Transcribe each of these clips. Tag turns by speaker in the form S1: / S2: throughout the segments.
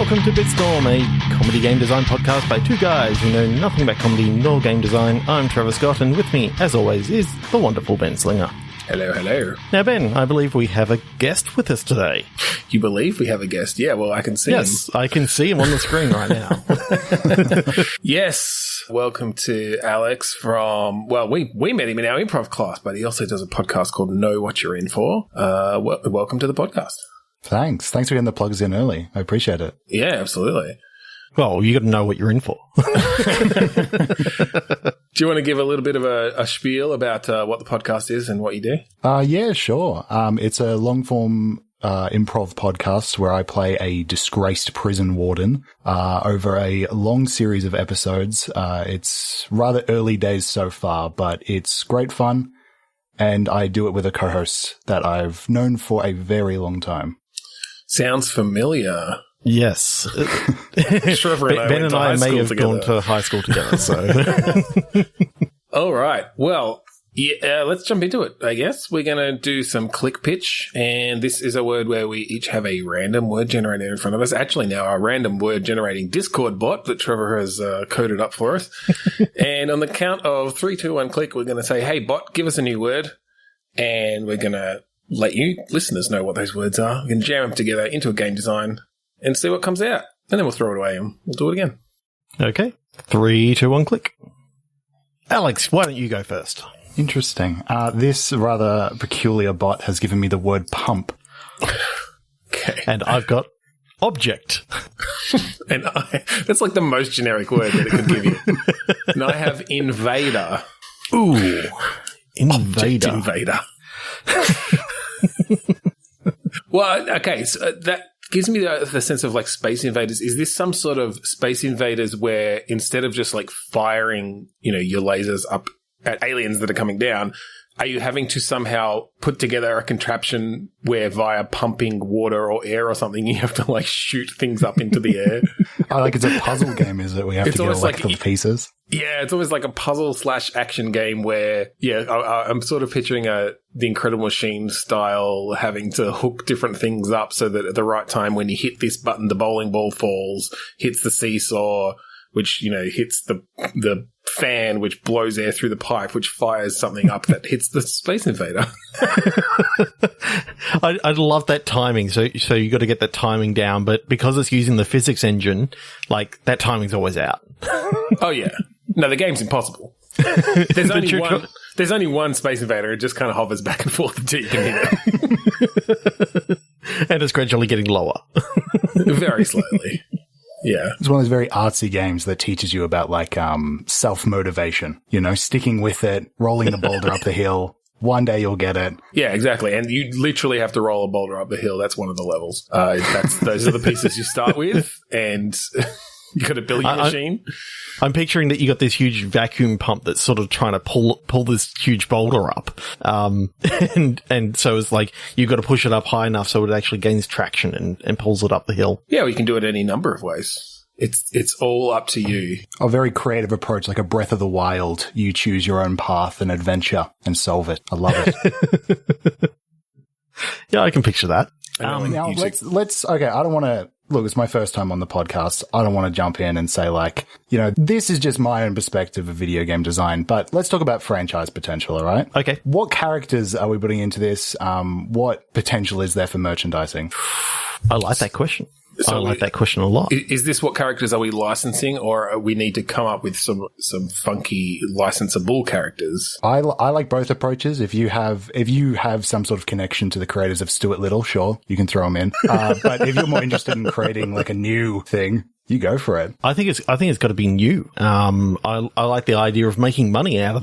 S1: welcome to Bitstorm, a comedy game design podcast by two guys who know nothing about comedy nor game design. I'm Trevor Scott, and with me, as always, is the wonderful Ben Slinger.
S2: Hello, hello.
S1: Now, Ben, I believe we have a guest with us today.
S2: You believe we have a guest? Yeah, well, I can see him.
S1: Yes, I can see him on the screen right now.
S2: Yes, welcome to Alex from, well, we met him in our improv class, but he also does a podcast called Know What You're In For. Welcome to the podcast.
S3: Thanks for getting the plugs in early. I appreciate it.
S2: Yeah, absolutely.
S1: Well, you got to know what you're in for.
S2: Do you want to give a little bit of a spiel about what the podcast is and what you do?
S3: Yeah, sure. It's a long-form improv podcast where I play a disgraced prison warden over a long series of episodes. It's rather early days so far, but it's great fun, and I do it with a co-host that I've known for a very long time.
S2: Sounds familiar.
S1: Yes.
S2: Trevor and
S1: Ben and I may have
S2: together.
S1: gone to high school together, so...
S2: All right. Well, yeah, let's jump into it, I guess. We're going to do some click pitch, and this is a word where we each have a random word generator in front of us. Actually, now our random word generating Discord bot that Trevor has coded up for us. And on the count of 3, 2, 1, click, we're going to say, hey, bot, give us a new word, and we're going to let you listeners know what those words are. We're going to jam them together into a game design and see what comes out. And then we'll throw it away and we'll do it again.
S1: Okay. 3, 2, 1, click. Alex, why don't you go first?
S3: Interesting. This rather peculiar bot has given me the word pump.
S2: Okay.
S1: And I've got object.
S2: And that's like the most generic word that it could give you. And I have invader.
S1: Ooh.
S2: Object
S1: Invader.
S2: invader. Well, okay, so that gives me the sense of like Space Invaders. Is this some sort of Space Invaders where instead of just like firing, your lasers up at aliens that are coming down, are you having to somehow put together a contraption where via pumping water or air or something, you have to like shoot things up into the air?
S3: It's a puzzle game, is it? We have to get like the pieces.
S2: Yeah, it's always like a puzzle / action game where, I'm sort of picturing the Incredible Machine style, having to hook different things up so that at the right time when you hit this button, the bowling ball falls, hits the seesaw, which, hits the fan, which blows air through the pipe, which fires something up that hits the Space Invader.
S1: I love that timing. So you got to get that timing down, but because it's using the physics engine, like that timing's always out.
S2: Oh yeah. No, the game's impossible. There's only one Space Invader. It just kind of hovers back and forth until you can hit it.
S1: And it's gradually getting lower.
S2: Very slowly. Yeah.
S3: It's one of those very artsy games that teaches you about like self-motivation, sticking with it, rolling the boulder up the hill. One day you'll get it.
S2: Yeah, exactly. And you literally have to roll a boulder up the hill. That's one of the levels. Those are the pieces you start with, and you got to build your machine.
S1: I'm picturing that you got this huge vacuum pump that's sort of trying to pull this huge boulder up. And so it's like you've got to push it up high enough so it actually gains traction and pulls it up the hill.
S2: Yeah, we can do it any number of ways. It's all up to you.
S3: A very creative approach, like a Breath of the Wild. You choose your own path and adventure and solve it. I love it.
S1: Yeah, I can picture that.
S3: Now let's okay, I don't want to look, it's my first time on the podcast. I don't want to jump in and say like, this is just my own perspective of video game design, but let's talk about franchise potential, all right?
S1: Okay.
S3: What characters are we putting into this? What potential is there for merchandising?
S1: I like that question. I like that question a lot.
S2: Is this what characters are we licensing, or we need to come up with some funky licensable characters?
S3: I like both approaches. If you have some sort of connection to the creators of Stuart Little, sure, you can throw them in. But if you're more interested in creating like a new thing, you go for it.
S1: I think it's got to be new. I like the idea of making money out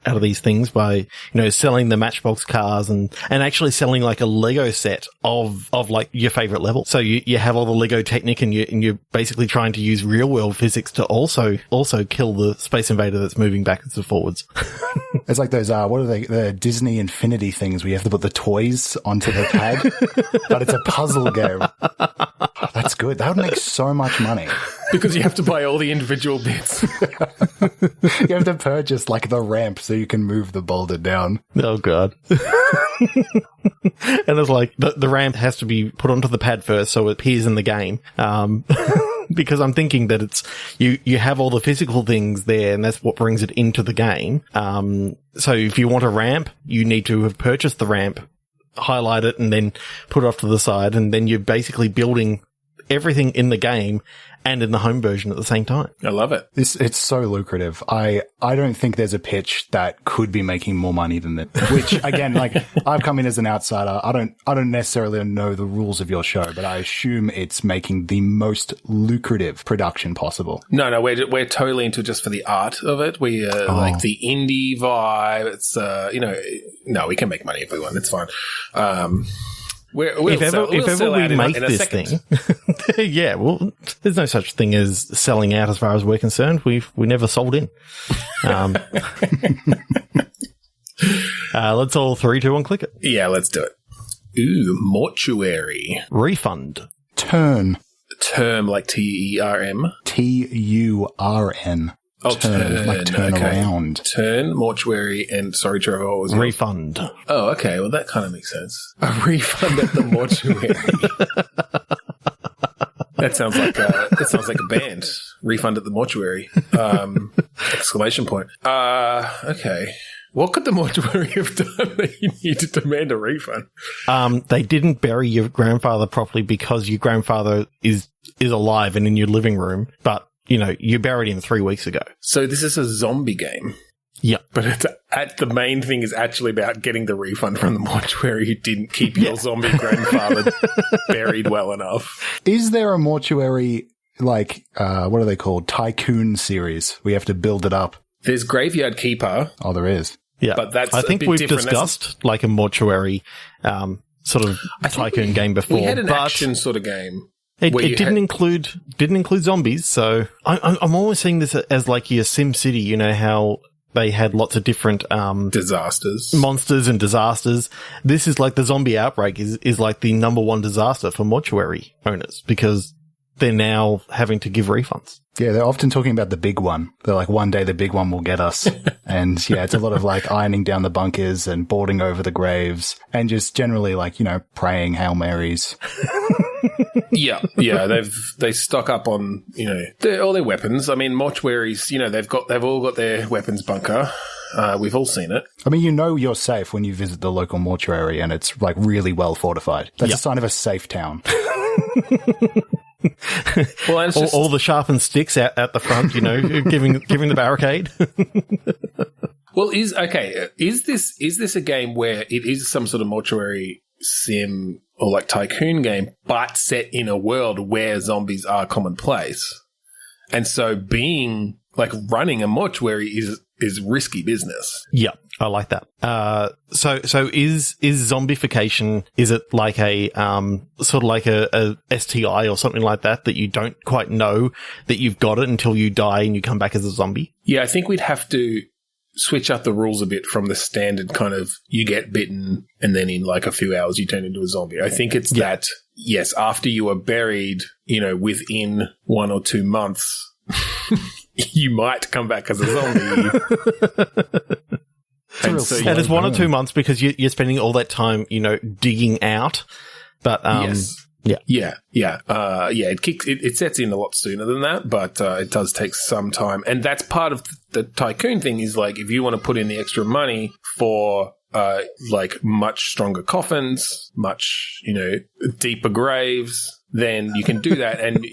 S1: of these things by, selling the Matchbox cars and actually selling like a Lego set of like your favorite level. So you have all the Lego Technic and you're basically trying to use real world physics to also kill the Space Invader that's moving backwards and forwards.
S3: It's like those, what are they? The Disney Infinity things where you have to put the toys onto the pad, but it's a puzzle game. That's good. That would make so much money. game.
S2: Because you have to buy all the individual bits.
S3: You have to purchase like the ramp so you can move the boulder down.
S1: Oh, God. And it's like the ramp has to be put onto the pad first so it appears in the game. Because I'm thinking that it's you have all the physical things there, and that's what brings it into the game. So if you want a ramp, you need to have purchased the ramp, highlight it, and then put it off to the side, and then you're basically building everything in the game and in the home version at the same time.
S2: I love it.
S3: It's so lucrative. I don't think there's a pitch that could be making more money than that. Which again, like I've come in as an outsider. I don't necessarily know the rules of your show, but I assume it's making the most lucrative production possible.
S2: No, we're totally into just for the art of it. We like the indie vibe. It's no, we can make money if we want. It's fine. If ever
S1: we make this thing, yeah, well, there's no such thing as selling out as far as we're concerned. We never sold in. Let's all 3, 2, 1, click it.
S2: Yeah, let's do it. Ooh, mortuary.
S1: Refund.
S3: Term
S2: like TERM.
S3: TURN.
S2: Oh,
S3: turn, like turn around.
S2: Turn, mortuary, and sorry, Trevor, what was it?
S1: Refund.
S2: Oh, okay. Well, that kind of makes sense. A refund at the mortuary. That sounds like a band. Refund at the mortuary. Exclamation point. Okay. What could the mortuary have done that you need to demand a refund?
S1: They didn't bury your grandfather properly because your grandfather is alive and in your living room, but you buried him 3 weeks ago.
S2: So this is a zombie game.
S1: Yeah.
S2: But the main thing is actually about getting the refund from the mortuary who didn't keep your zombie grandfather buried well enough.
S3: Is there a mortuary, like, what are they called? Tycoon series. We have to build it up.
S2: There's Graveyard Keeper.
S3: Oh, there is.
S1: Yeah.
S2: But that's
S1: I think we've discussed like a mortuary sort of tycoon game before.
S2: We had an action sort of game.
S1: It didn't include zombies, so I'm always seeing this as like your Sim City. How they had lots of different
S2: disasters,
S1: monsters and disasters. This is like the zombie outbreak is like the number one disaster for mortuary owners because they're now having to give refunds.
S3: Yeah, they're often talking about the big one. They're like, one day the big one will get us. And yeah, it's a lot of like ironing down the bunkers and boarding over the graves and just generally like, praying Hail Marys.
S2: Yeah, they stock up on, all their weapons. I mean, mortuaries, they've all got their weapons bunker. We've all seen it.
S3: I mean, you're safe when you visit the local mortuary and it's like really well fortified. That's a sign of a safe town.
S1: Well, and it's all the sharpened sticks out at the front, giving the barricade.
S2: Well, is this a game where it is some sort of mortuary sim or like tycoon game, but set in a world where zombies are commonplace, and so being like running a mortuary is risky business.
S1: Yeah, I like that. So is zombification, is it like a, sort of like a STI or something like that you don't quite know that you've got it until you die and you come back as a zombie?
S2: Yeah, I think we'd have to switch up the rules a bit from the standard kind of you get bitten and then in like a few hours you turn into a zombie. I think it's that, yes, after you are buried, within 1 or 2 months, you might come back as a zombie.
S3: And
S1: it's 1 or 2 months because you're spending all that time, digging out. But
S2: yes. Yeah. It sets in a lot sooner than that, but it does take some time. And that's part of the tycoon thing is like if you want to put in the extra money for like much stronger coffins, much, deeper graves, then you can do that and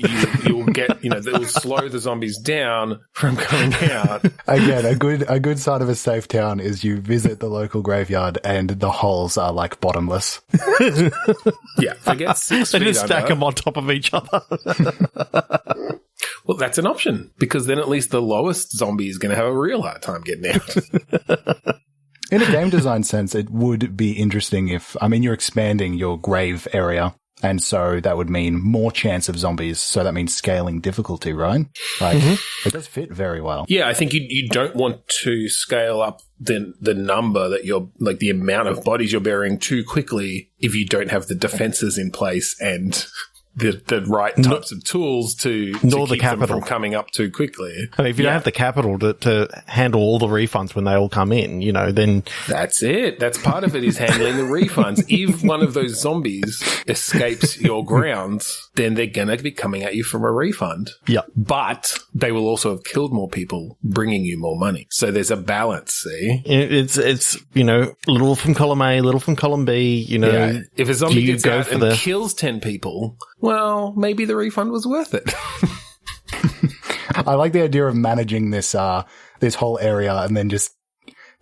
S2: you'll get, it'll slow the zombies down from coming out.
S3: Again, a good side of a safe town is you visit the local graveyard and the holes are like bottomless.
S2: Yeah, forget 6
S1: feet
S2: They just
S1: stack them on top of each other.
S3: Well,
S2: that's an option because then at least the lowest zombie is going to have a real hard time getting out.
S3: In a game design sense, it would be interesting if, you're expanding your grave area. And so that would mean more chance of zombies. So that means scaling difficulty, right? Like, It does fit very well.
S2: Yeah, I think you don't want to scale up the number that you're, like the amount of bodies you're burying too quickly if you don't have the defenses in place and the right types of tools to keep them from coming up too quickly.
S1: I mean, if you don't have the capital to handle all the refunds when they all come in, then...
S2: That's it. That's part of it, is handling the refunds. If one of those zombies escapes your grounds, then they're going to be coming at you from a refund.
S1: Yeah.
S2: But they will also have killed more people, bringing you more money. So there's a balance, see?
S1: It's little from column A, little from column B,
S2: Yeah. If a zombie gets out and kills 10 people, well, maybe the refund was worth it.
S3: I like the idea of managing this whole area and then just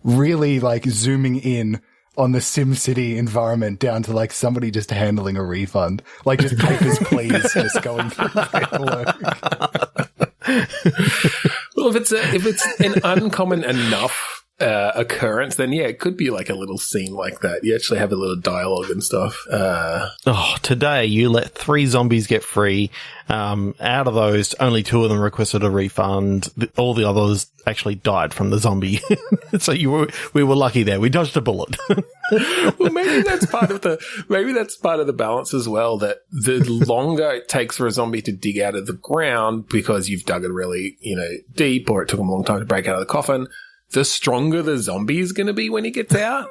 S3: really like zooming in on the SimCity environment down to like somebody just handling a refund. Like just papers, please, just going through paperwork.
S2: Well, if it's an uncommon enough occurrence, then yeah, it could be like a little scene like that. You actually have a little dialogue and stuff.
S1: Today you let 3 zombies get free. Out of those, only 2 of them requested a refund. All the others actually died from the zombie. So we were lucky there. We dodged a bullet.
S2: Well, maybe that's part of the balance as well, that the longer it takes for a zombie to dig out of the ground because you've dug it really, deep, or it took them a long time to break out of the coffin, the stronger the zombie is going to be when he gets out,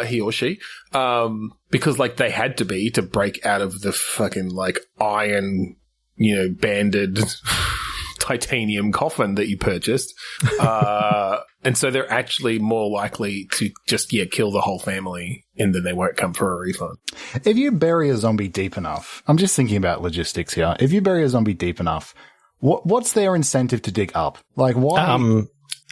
S2: he or she, because like they had to be to break out of the fucking like iron, banded titanium coffin that you purchased. And so they're actually more likely to just, kill the whole family, and then they won't come for a refund.
S3: If you bury a zombie deep enough, I'm just thinking about logistics here. If you bury a zombie deep enough, what's their incentive to dig up? Like why?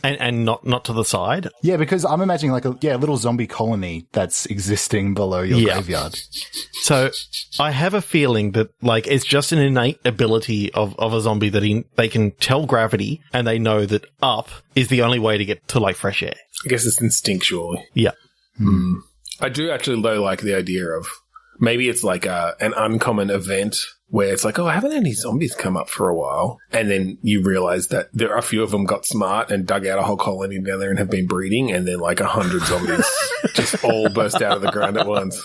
S1: And not to the side?
S3: Yeah, because I'm imagining like a little zombie colony that's existing below your graveyard.
S1: So I have a feeling that like it's just an innate ability of a zombie that they can tell gravity, and they know that up is the only way to get to like fresh air.
S2: I guess it's instinctual.
S1: Yeah.
S2: I do actually though like the idea of maybe it's like an uncommon event where it's like, oh, haven't any zombies come up for a while? And then you realize that there are a few of them got smart and dug out a whole colony down there and have been breeding, and then like 100 zombies just all burst out of the ground at once.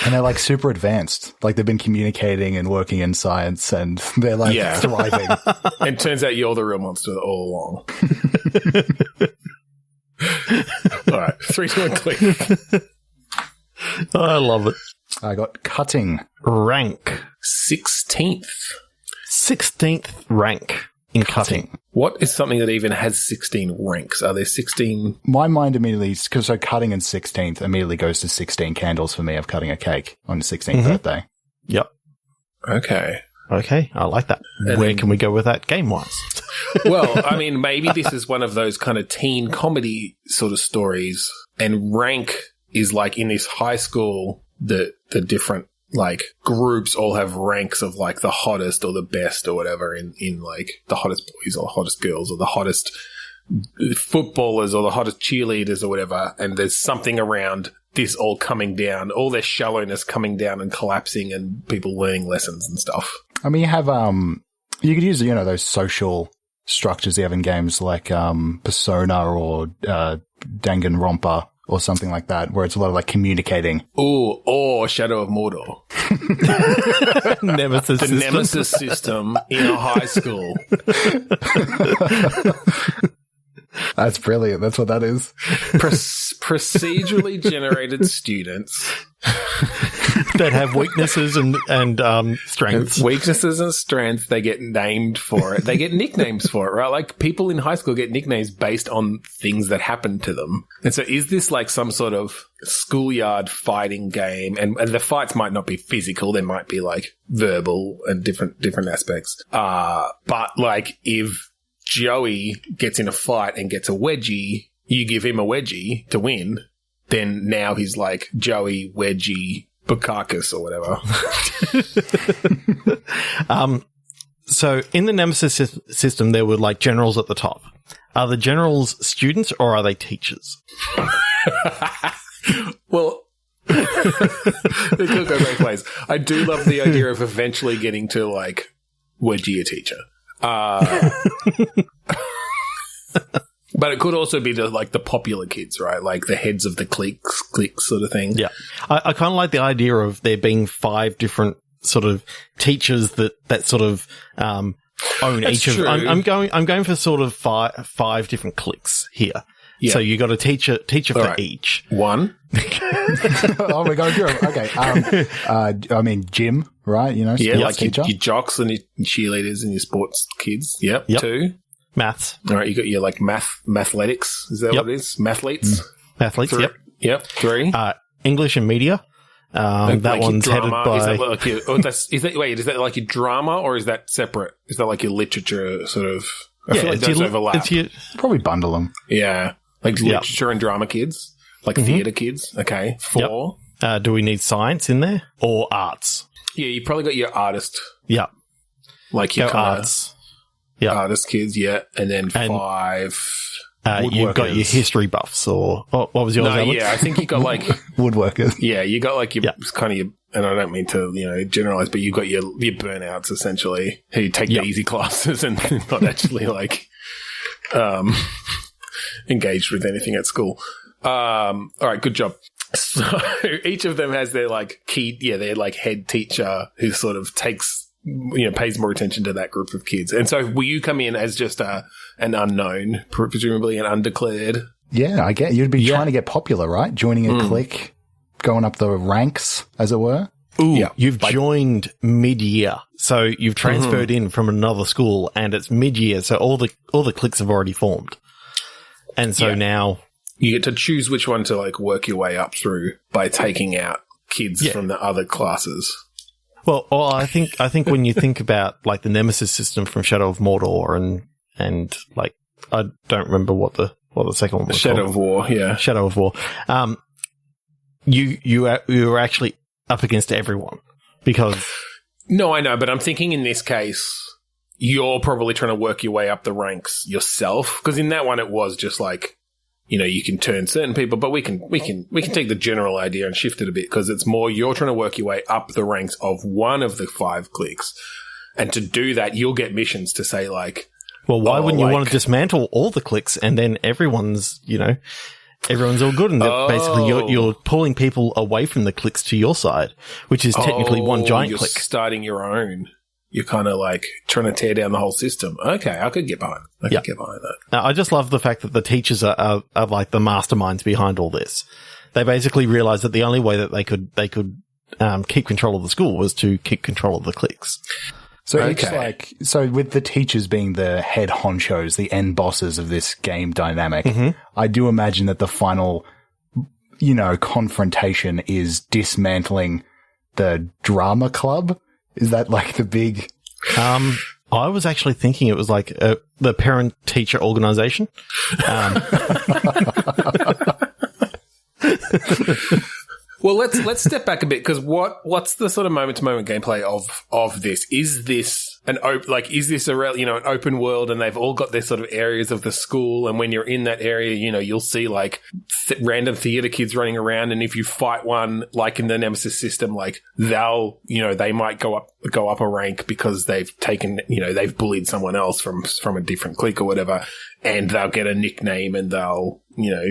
S3: And they're like super advanced. Like they've been communicating and working in science, and they're like thriving.
S2: And it turns out you're the real monster all along. All right, 3, 2, 1, click.
S1: I love it.
S3: I got cutting.
S1: Rank.
S2: 16th
S1: rank in cutting.
S2: What is something that even has 16 ranks? Are there 16?
S3: My mind immediately, so cutting and 16th immediately goes to 16 candles for me of cutting a cake on the 16th birthday.
S1: Yep.
S2: Okay,
S1: I like that. And where can we go with that game-wise?
S2: Well, I mean, maybe this is one of those kind of teen comedy sort of stories, and rank is like in this high school, the different like groups all have ranks of like the hottest or the best or whatever in like the hottest boys or the hottest girls or the hottest footballers or the hottest cheerleaders or whatever. And there's something around this all coming down, all their shallowness coming down and collapsing, and people learning lessons and stuff.
S3: I mean, you have, you could use, those social structures you have in games like, Persona or, Danganronpa or something like that, where it's a lot of like communicating.
S2: Ooh, or Shadow of Mordor.
S1: Nemesis system.
S2: Nemesis system in a high school.
S3: That's brilliant. That's what that is.
S2: Procedurally generated students
S1: that have weaknesses and strengths.
S2: Weaknesses and strengths. They get named for it. They get nicknames for it, right? Like people in high school get nicknames based on things that happen to them. And so is this like some sort of schoolyard fighting game? And the fights might not be physical. They might be like verbal and different aspects. But like if Joey gets in a fight and gets a wedgie, you give him a wedgie to win, then now he's like Joey Wedgie Bukakis or whatever.
S1: So in the Nemesis system, there were like generals at the top. Are the generals students or are they teachers?
S2: Well, it could go both ways. I do love the idea of eventually getting to like Wedgie a teacher. But it could also be like the popular kids, right? Like the heads of the cliques sort of thing.
S1: Yeah. I kind of like the idea of there being 5 different sort of teachers that sort of own
S2: That's
S1: each of.
S2: true.
S1: I'm going for sort of five different cliques here.
S2: Yeah.
S1: So you got a teacher for
S2: right.
S1: each.
S2: One.
S3: Oh, we got to do it. Okay. I mean, gym, right? You know,
S2: Yeah,
S3: sports
S2: like
S3: teacher.
S2: your jocks and your cheerleaders and your sports kids. Yep.
S1: Yep.
S2: 2.
S1: Maths.
S2: All right, you got your like mathletics. Is that
S1: Yep.
S2: what it is? Mathletes.
S1: Athletes.
S2: 3.
S1: Yep.
S2: Yep. 3.
S1: English and media. That
S2: Like your
S1: one's headed
S2: drama.
S1: by.
S2: Is that like your, is that like your drama or is that separate? Is that like your literature sort of? I feel like
S1: it's
S2: those
S1: your-
S2: overlap.
S1: it's your-
S3: Probably bundle them.
S2: Yeah. Like literature and drama kids. Like theatre kids. Okay. 4.
S1: do we need science in there or arts?
S2: Yeah, you probably got your artist.
S1: Yeah.
S2: Like your
S1: Go
S2: kind of
S1: arts. Yeah.
S2: artist kids, yeah. And then 5.
S1: You've got your history buffs or what was yours?
S2: No,
S1: Alex?
S2: yeah, I think you got like
S3: Woodworkers.
S2: yeah, you got like your
S1: Yeah.
S2: kind of your, and I don't mean to generalize, but you got your burnouts essentially who take the easy classes and not actually like engaged with anything at school. All right, good job. So each of them has their like their like head teacher who sort of takes, pays more attention to that group of kids. And so will you come in as just an unknown, presumably an undeclared?
S3: Yeah, I get you'd be trying to get popular, right? Joining a clique, going up the ranks, as it were.
S1: Ooh, you've joined mid-year. So you've transferred in from another school and it's mid-year. So all the cliques have already formed. And so now
S2: You get to choose which one to like work your way up through by taking out kids from the other classes.
S1: Well, I think when you think about like the Nemesis system from Shadow of Mordor and like I don't remember what the second one was
S2: Shadow
S1: called.
S2: of War, yeah.
S1: Shadow of War. You were actually up against everyone because
S2: No, I know, but I'm thinking in this case, you're probably trying to work your way up the ranks yourself. Because in that one, it was just like, you can turn certain people, but we can take the general idea and shift it a bit because it's more you're trying to work your way up the ranks of one of the 5 cliques. And to do that, you'll get missions to say like,
S1: well, why wouldn't you want to dismantle all the cliques and then everyone's all good and basically you're pulling people away from the cliques to your side, which is technically one giant
S2: you're
S1: clique.
S2: starting your own. You're kind of like trying to tear down the whole system. Okay, I could get behind. Get behind that.
S1: Now, I just love the fact that the teachers are like the masterminds behind all this. They basically realized that the only way that they could keep control of the school was to keep control of the cliques.
S3: So so with the teachers being the head honchos, the end bosses of this game dynamic, I do imagine that the final, confrontation is dismantling the drama club. Is that like the big?
S1: I was actually thinking it was like the parent-teacher organization.
S2: Well, let's step back a bit because what's the sort of moment-to-moment gameplay of this? Is this an open world and they've all got their sort of areas of the school, and when you're in that area, you'll see like random theater kids running around, and if you fight one like in the Nemesis system, like they might go up a rank because they've taken they've bullied someone else from a different clique or whatever, and they'll get a nickname and they'll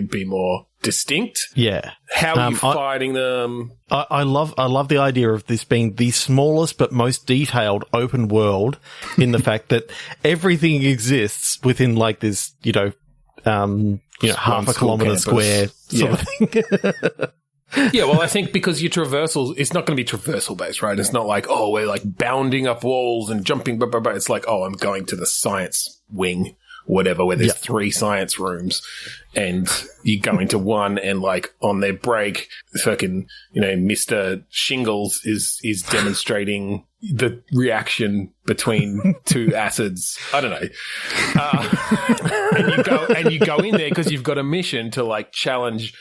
S2: be more distinct.
S1: Yeah.
S2: How are you fighting them?
S1: I love the idea of this being the smallest but most detailed open world in the fact that everything exists within like this, half a kilometer square sort of thing.
S2: Yeah, well, I think because your traversal, it's not going to be traversal based, right? It's not like, we're like bounding up walls and jumping, but it's like, I'm going to the science wing, whatever, where there's 3 science rooms, and you go into one and like on their break, fucking, Mr. Shingles is demonstrating the reaction between 2 acids. I don't know. And you go in there because you've got a mission to like challenge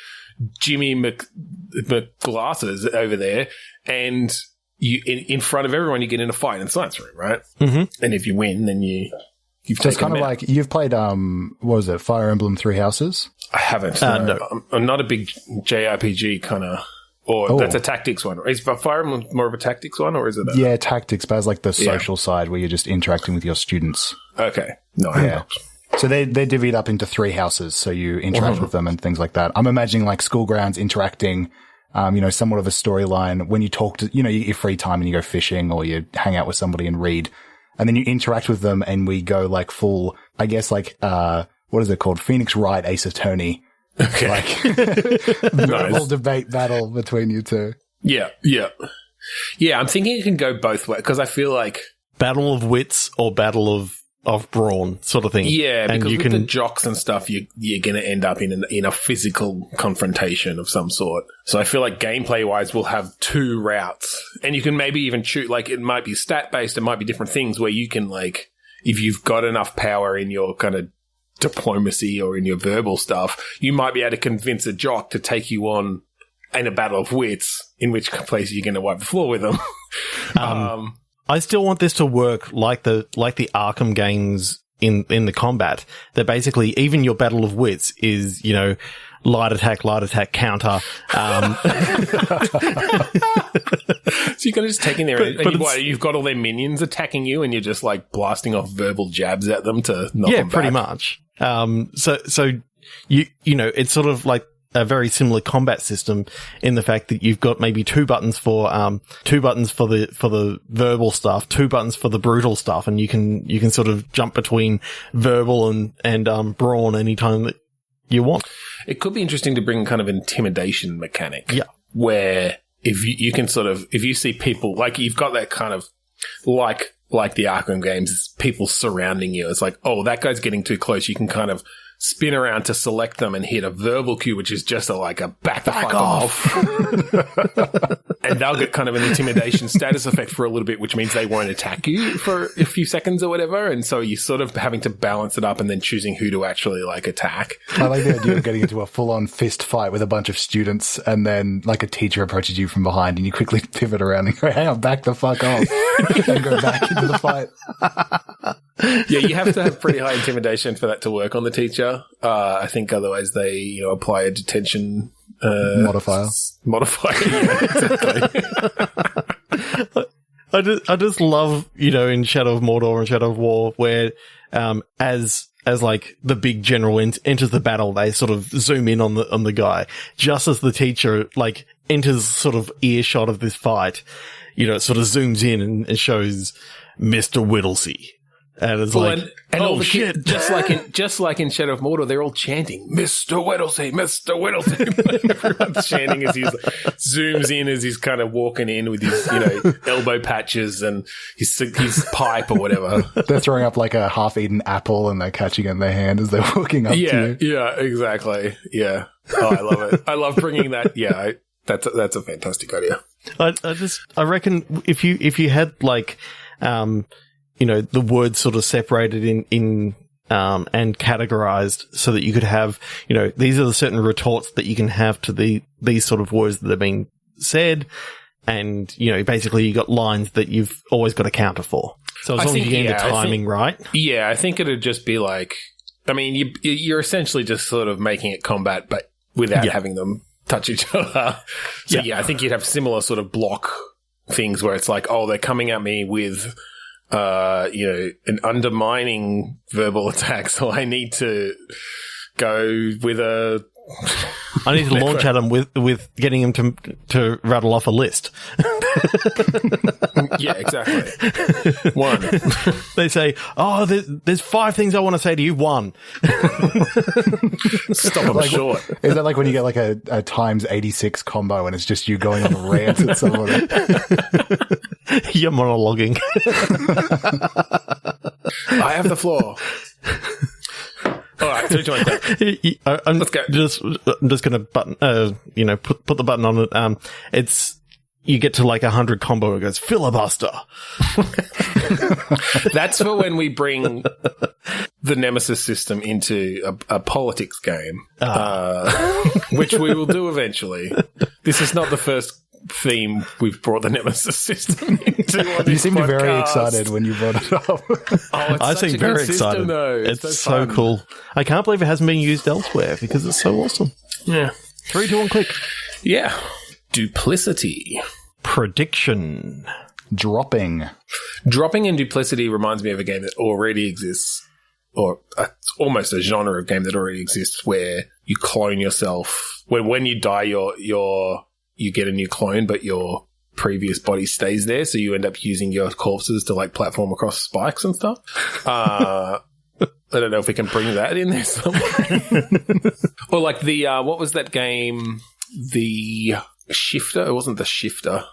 S2: Jimmy McGlasses over there, and you in front of everyone, you get in a fight in the science room, right? Mm-hmm. And if you win, then you've
S3: so it's kind of like you've played what was it, Fire Emblem 3 Houses?
S2: I haven't. No. I'm not a big JRPG kind of. That's a tactics one. Is Fire Emblem more of a tactics one, or is it?
S3: Tactics, but it's like the social side where you're just interacting with your students.
S2: Okay. No, I haven't.
S3: So they're divvied up into 3 houses, so you interact with them and things like that. I'm imagining like school grounds interacting somewhat of a storyline when you talk to, your free time and you go fishing or you hang out with somebody and read, and then you interact with them and we go like full, I guess like, what is it called? Phoenix Wright, Ace Attorney. Okay. Like, verbal debate battle between you two.
S2: Yeah. Yeah, I'm thinking it can go both ways because I feel like
S1: battle of wits or battle of brawn sort of thing.
S2: Yeah, because with the jocks and stuff, you're going to end up in a physical confrontation of some sort. So I feel like gameplay-wise, we'll have two routes. And you can maybe even choose, like, it might be stat-based, it might be different things where you can, like, if you've got enough power in your kind of diplomacy or in your verbal stuff, you might be able to convince a jock to take you on in a battle of wits, in which place you're going to wipe the floor with them.
S1: I still want this to work like the Arkham games in the combat. That basically even your battle of wits is, light attack, counter. So
S2: you're kind of just taking their, you've got all their minions attacking you, and you're just like blasting off verbal jabs at them to knock them back.
S1: Yeah, pretty much. So it's sort of like a very similar combat system in the fact that you've got maybe two buttons for the verbal stuff, two buttons for the brutal stuff, and you can sort of jump between verbal and brawn anytime that you want.
S2: It could be interesting to bring kind of intimidation mechanic.
S1: Yeah.
S2: Where if you can sort of, if you see people, like you've got that kind of like the Arkham games, people surrounding you. It's like, oh, that guy's getting too close. You can kind of spin around to select them and hit a verbal cue, which is just a back the fuck off. And they'll get kind of an intimidation status effect for a little bit, which means they won't attack you for a few seconds or whatever. And so you're sort of having to balance it up and then choosing who to actually attack.
S3: I like the idea of getting into a full-on fist fight with a bunch of students, and then a teacher approaches you from behind and you quickly pivot around and go, hang on, back the fuck off, and go back into the fight.
S2: Yeah, you have to have pretty high intimidation for that to work on the teacher. I think otherwise they, apply a detention
S3: modifier.
S1: Yeah, exactly. I just love, in Shadow of Mordor and Shadow of War, where as the big general enters the battle, they sort of zoom in on the guy just as the teacher enters sort of earshot of this fight. It sort of zooms in and shows Mr. Whittlesey. And it's
S2: all the shit! Just like in Shadow of Mordor, they're all chanting, "Mr. Whittlesey, Mr. Whittlesey." Everyone's chanting as he zooms in as he's kind of walking in with his, elbow patches and his pipe or whatever.
S3: They're throwing up a half-eaten apple and they're catching it in their hand as they're walking up to you.
S2: Yeah, exactly. Yeah. Oh, I love it. I love bringing that. Yeah, that's a fantastic idea.
S1: I reckon if you had the words sort of separated in and categorized so that you could have, these are the certain retorts that you can have to these sort of words that are being said. And, basically you got lines that you've always got a counter for. So as long as you get the timing right.
S2: Yeah, I think it'd just be you're essentially just sort of making it combat, but without having them touch each other. So I think you'd have similar sort of block things where it's they're coming at me with an undermining verbal attack, so I need to go with
S1: I need to launch at him with getting him to rattle off a list.
S2: Yeah, exactly. One.
S1: They say, "Oh, there's 5 things I want to say to you." 1.
S2: Stop them short.
S3: Is that when you get a times 86 combo and it's just you going on a rant at someone?
S1: You're monologuing.
S2: I have the floor. All right, 3, 2, 1, let's go.
S1: I'm just going to put the button on it. You get to 100 combo and it goes filibuster.
S2: That's for when we bring the Nemesis system into a politics game, which we will do eventually. This is not the first theme we've brought the Nemesis system into.
S3: You seemed very excited when you brought it up.
S1: I seem very excited. It's so cool. I can't believe it hasn't been used elsewhere because it's so awesome.
S2: Yeah.
S1: 3, 2, 1, click.
S2: Yeah. Duplicity.
S1: Prediction.
S3: Dropping
S2: and duplicity reminds me of a game that already exists, or almost a genre of game that already exists, where you clone yourself. When you die, your you get a new clone, but your previous body stays there, so you end up using your corpses to like platform across spikes and stuff. I don't know if we can bring that in there somewhere. Or like the what was that game? The Shifter? It wasn't the Shifter.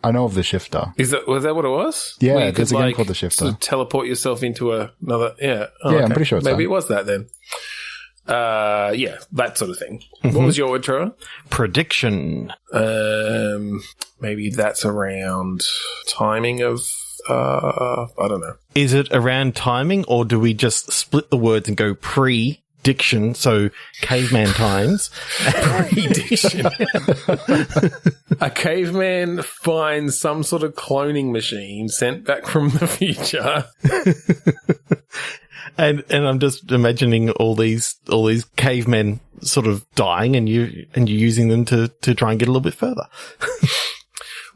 S3: I know of the Shifter.
S2: Was that what it was?
S3: Yeah, there's a game called the Shifter.
S2: Sort of teleport yourself into another. Yeah,
S3: I'm pretty sure it's
S2: maybe
S3: that.
S2: it was that then. Yeah, that sort of thing. What was your word, Trevor?
S1: Prediction.
S2: Maybe that's around timing of. I don't know.
S1: Is it around timing, or do we just split the words and go prediction? So caveman times.
S2: Prediction. A caveman finds some sort of cloning machine sent back from the future.
S1: And I'm just imagining all these cavemen sort of dying, and you're using them to try and get a little bit further.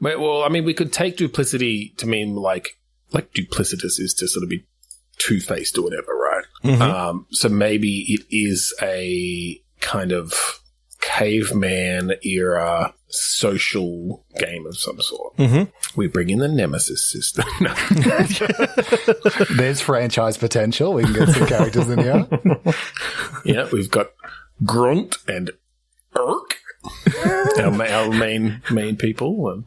S2: Well, I mean, we could take duplicity to mean like duplicitous is to sort of be two-faced or whatever, right?
S1: Mm-hmm.
S2: So maybe it is a kind of caveman era social game of some sort.
S1: Mm-hmm.
S2: We bring in the Nemesis system. No.
S3: There's franchise potential. We can get some characters in here.
S2: Yeah, we've got Grunt and Urk. our main people.
S3: Look,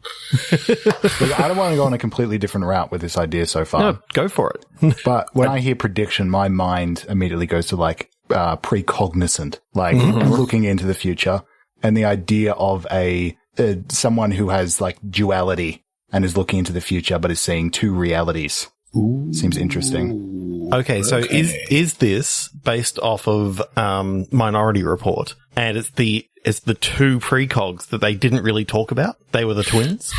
S3: I don't want to go on a completely different route with this idea so far.
S1: No, go for it.
S3: But when I hear prediction, my mind immediately goes to like precognizant, like looking into the future, and the idea of someone who has like duality and is looking into the future but is seeing two realities. Ooh. Seems interesting.
S1: Okay, so is this based off of Minority Report, and it's the two precogs that they didn't really talk about? They were the twins?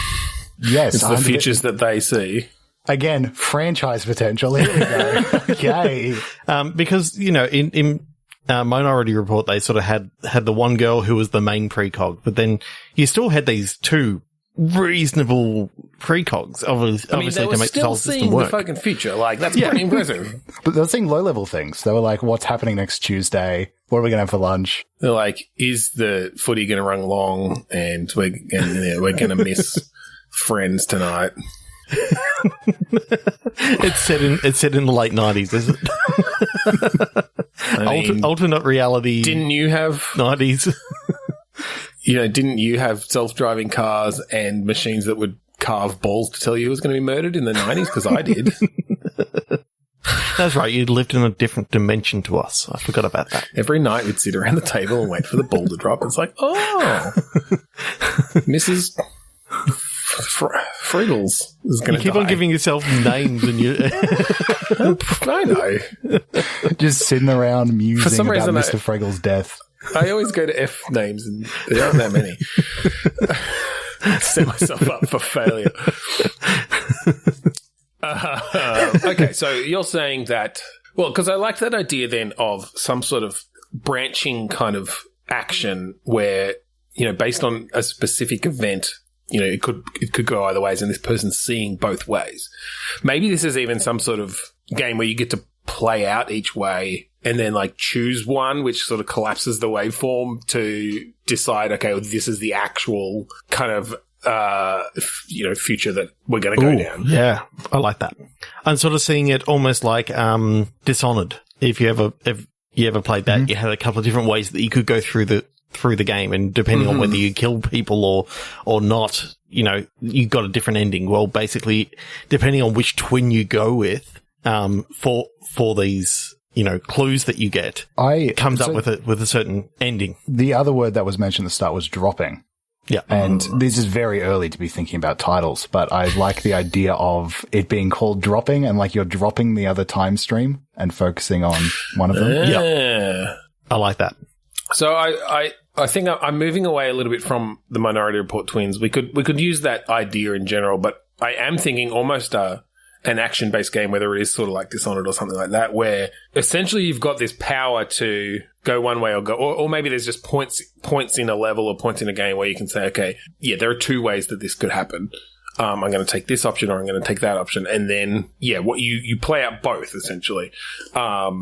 S3: Yes.
S2: It's the futures that they see.
S3: Again, franchise potential. Here we go. Okay.
S1: Because, you know, in Minority Report, they sort of had the one girl who was the main precog, but then you still had these two reasonable precogs, obviously,
S2: they
S1: to make the whole system work.
S2: The fucking future. Like, that's pretty impressive.
S3: But they were seeing low-level things. They were like, what's happening next Tuesday? What are we going to have for lunch?
S2: They're like, is the footy going to run long? And we're going to miss Friends tonight.
S1: It's set in the late 90s, is it? Alternate reality.
S2: Didn't you have
S1: 90s?
S2: Didn't you have self-driving cars and machines that would carve balls to tell you who was going to be murdered in the 90s? Because I did.
S1: That's right. You lived in a different dimension to us. I forgot about that.
S2: Every night we'd sit around the table and wait for the ball to drop. It's like, oh, Mrs. Friggles is going to
S1: keep on giving yourself names and you...
S2: I know.
S3: Just sitting around musing
S2: For some
S3: about
S2: reason
S3: Mr. Friggles' death.
S2: I always go to F names, and there aren't that many. Set myself up for failure. Okay, so you're saying that... Well, because I like that idea then of some sort of branching kind of action where, based on a specific event, it could go either ways, and this person's seeing both ways. Maybe this is even some sort of game where you get to play out each way and then like choose one which sort of collapses the waveform to decide, okay, well, this is the actual kind of future that we're going to go down. Yeah,
S1: I like that. I'm sort of seeing it almost like Dishonored. If you ever played that, you had a couple of different ways that you could go through the game, and depending on whether you kill people or not, you got a different ending. Well, basically, depending on which twin you go with, for these, clues that you get, comes up with a certain ending.
S3: The other word that was mentioned at the start was dropping.
S1: Yeah.
S3: And this is very early to be thinking about titles, but I like the idea of it being called dropping, and like you're dropping the other time stream and focusing on one of them.
S1: Yeah. I like that.
S2: So I think I'm moving away a little bit from the Minority Report twins. We could use that idea in general, but I am thinking almost an action-based game, whether it is sort of like Dishonored or something like that, where essentially you've got this power to go one way or maybe there's just points in a level or points in a game where you can say, okay, yeah, there are two ways that this could happen. I'm going to take this option or I'm going to take that option. And then, yeah, what you play out both essentially. Or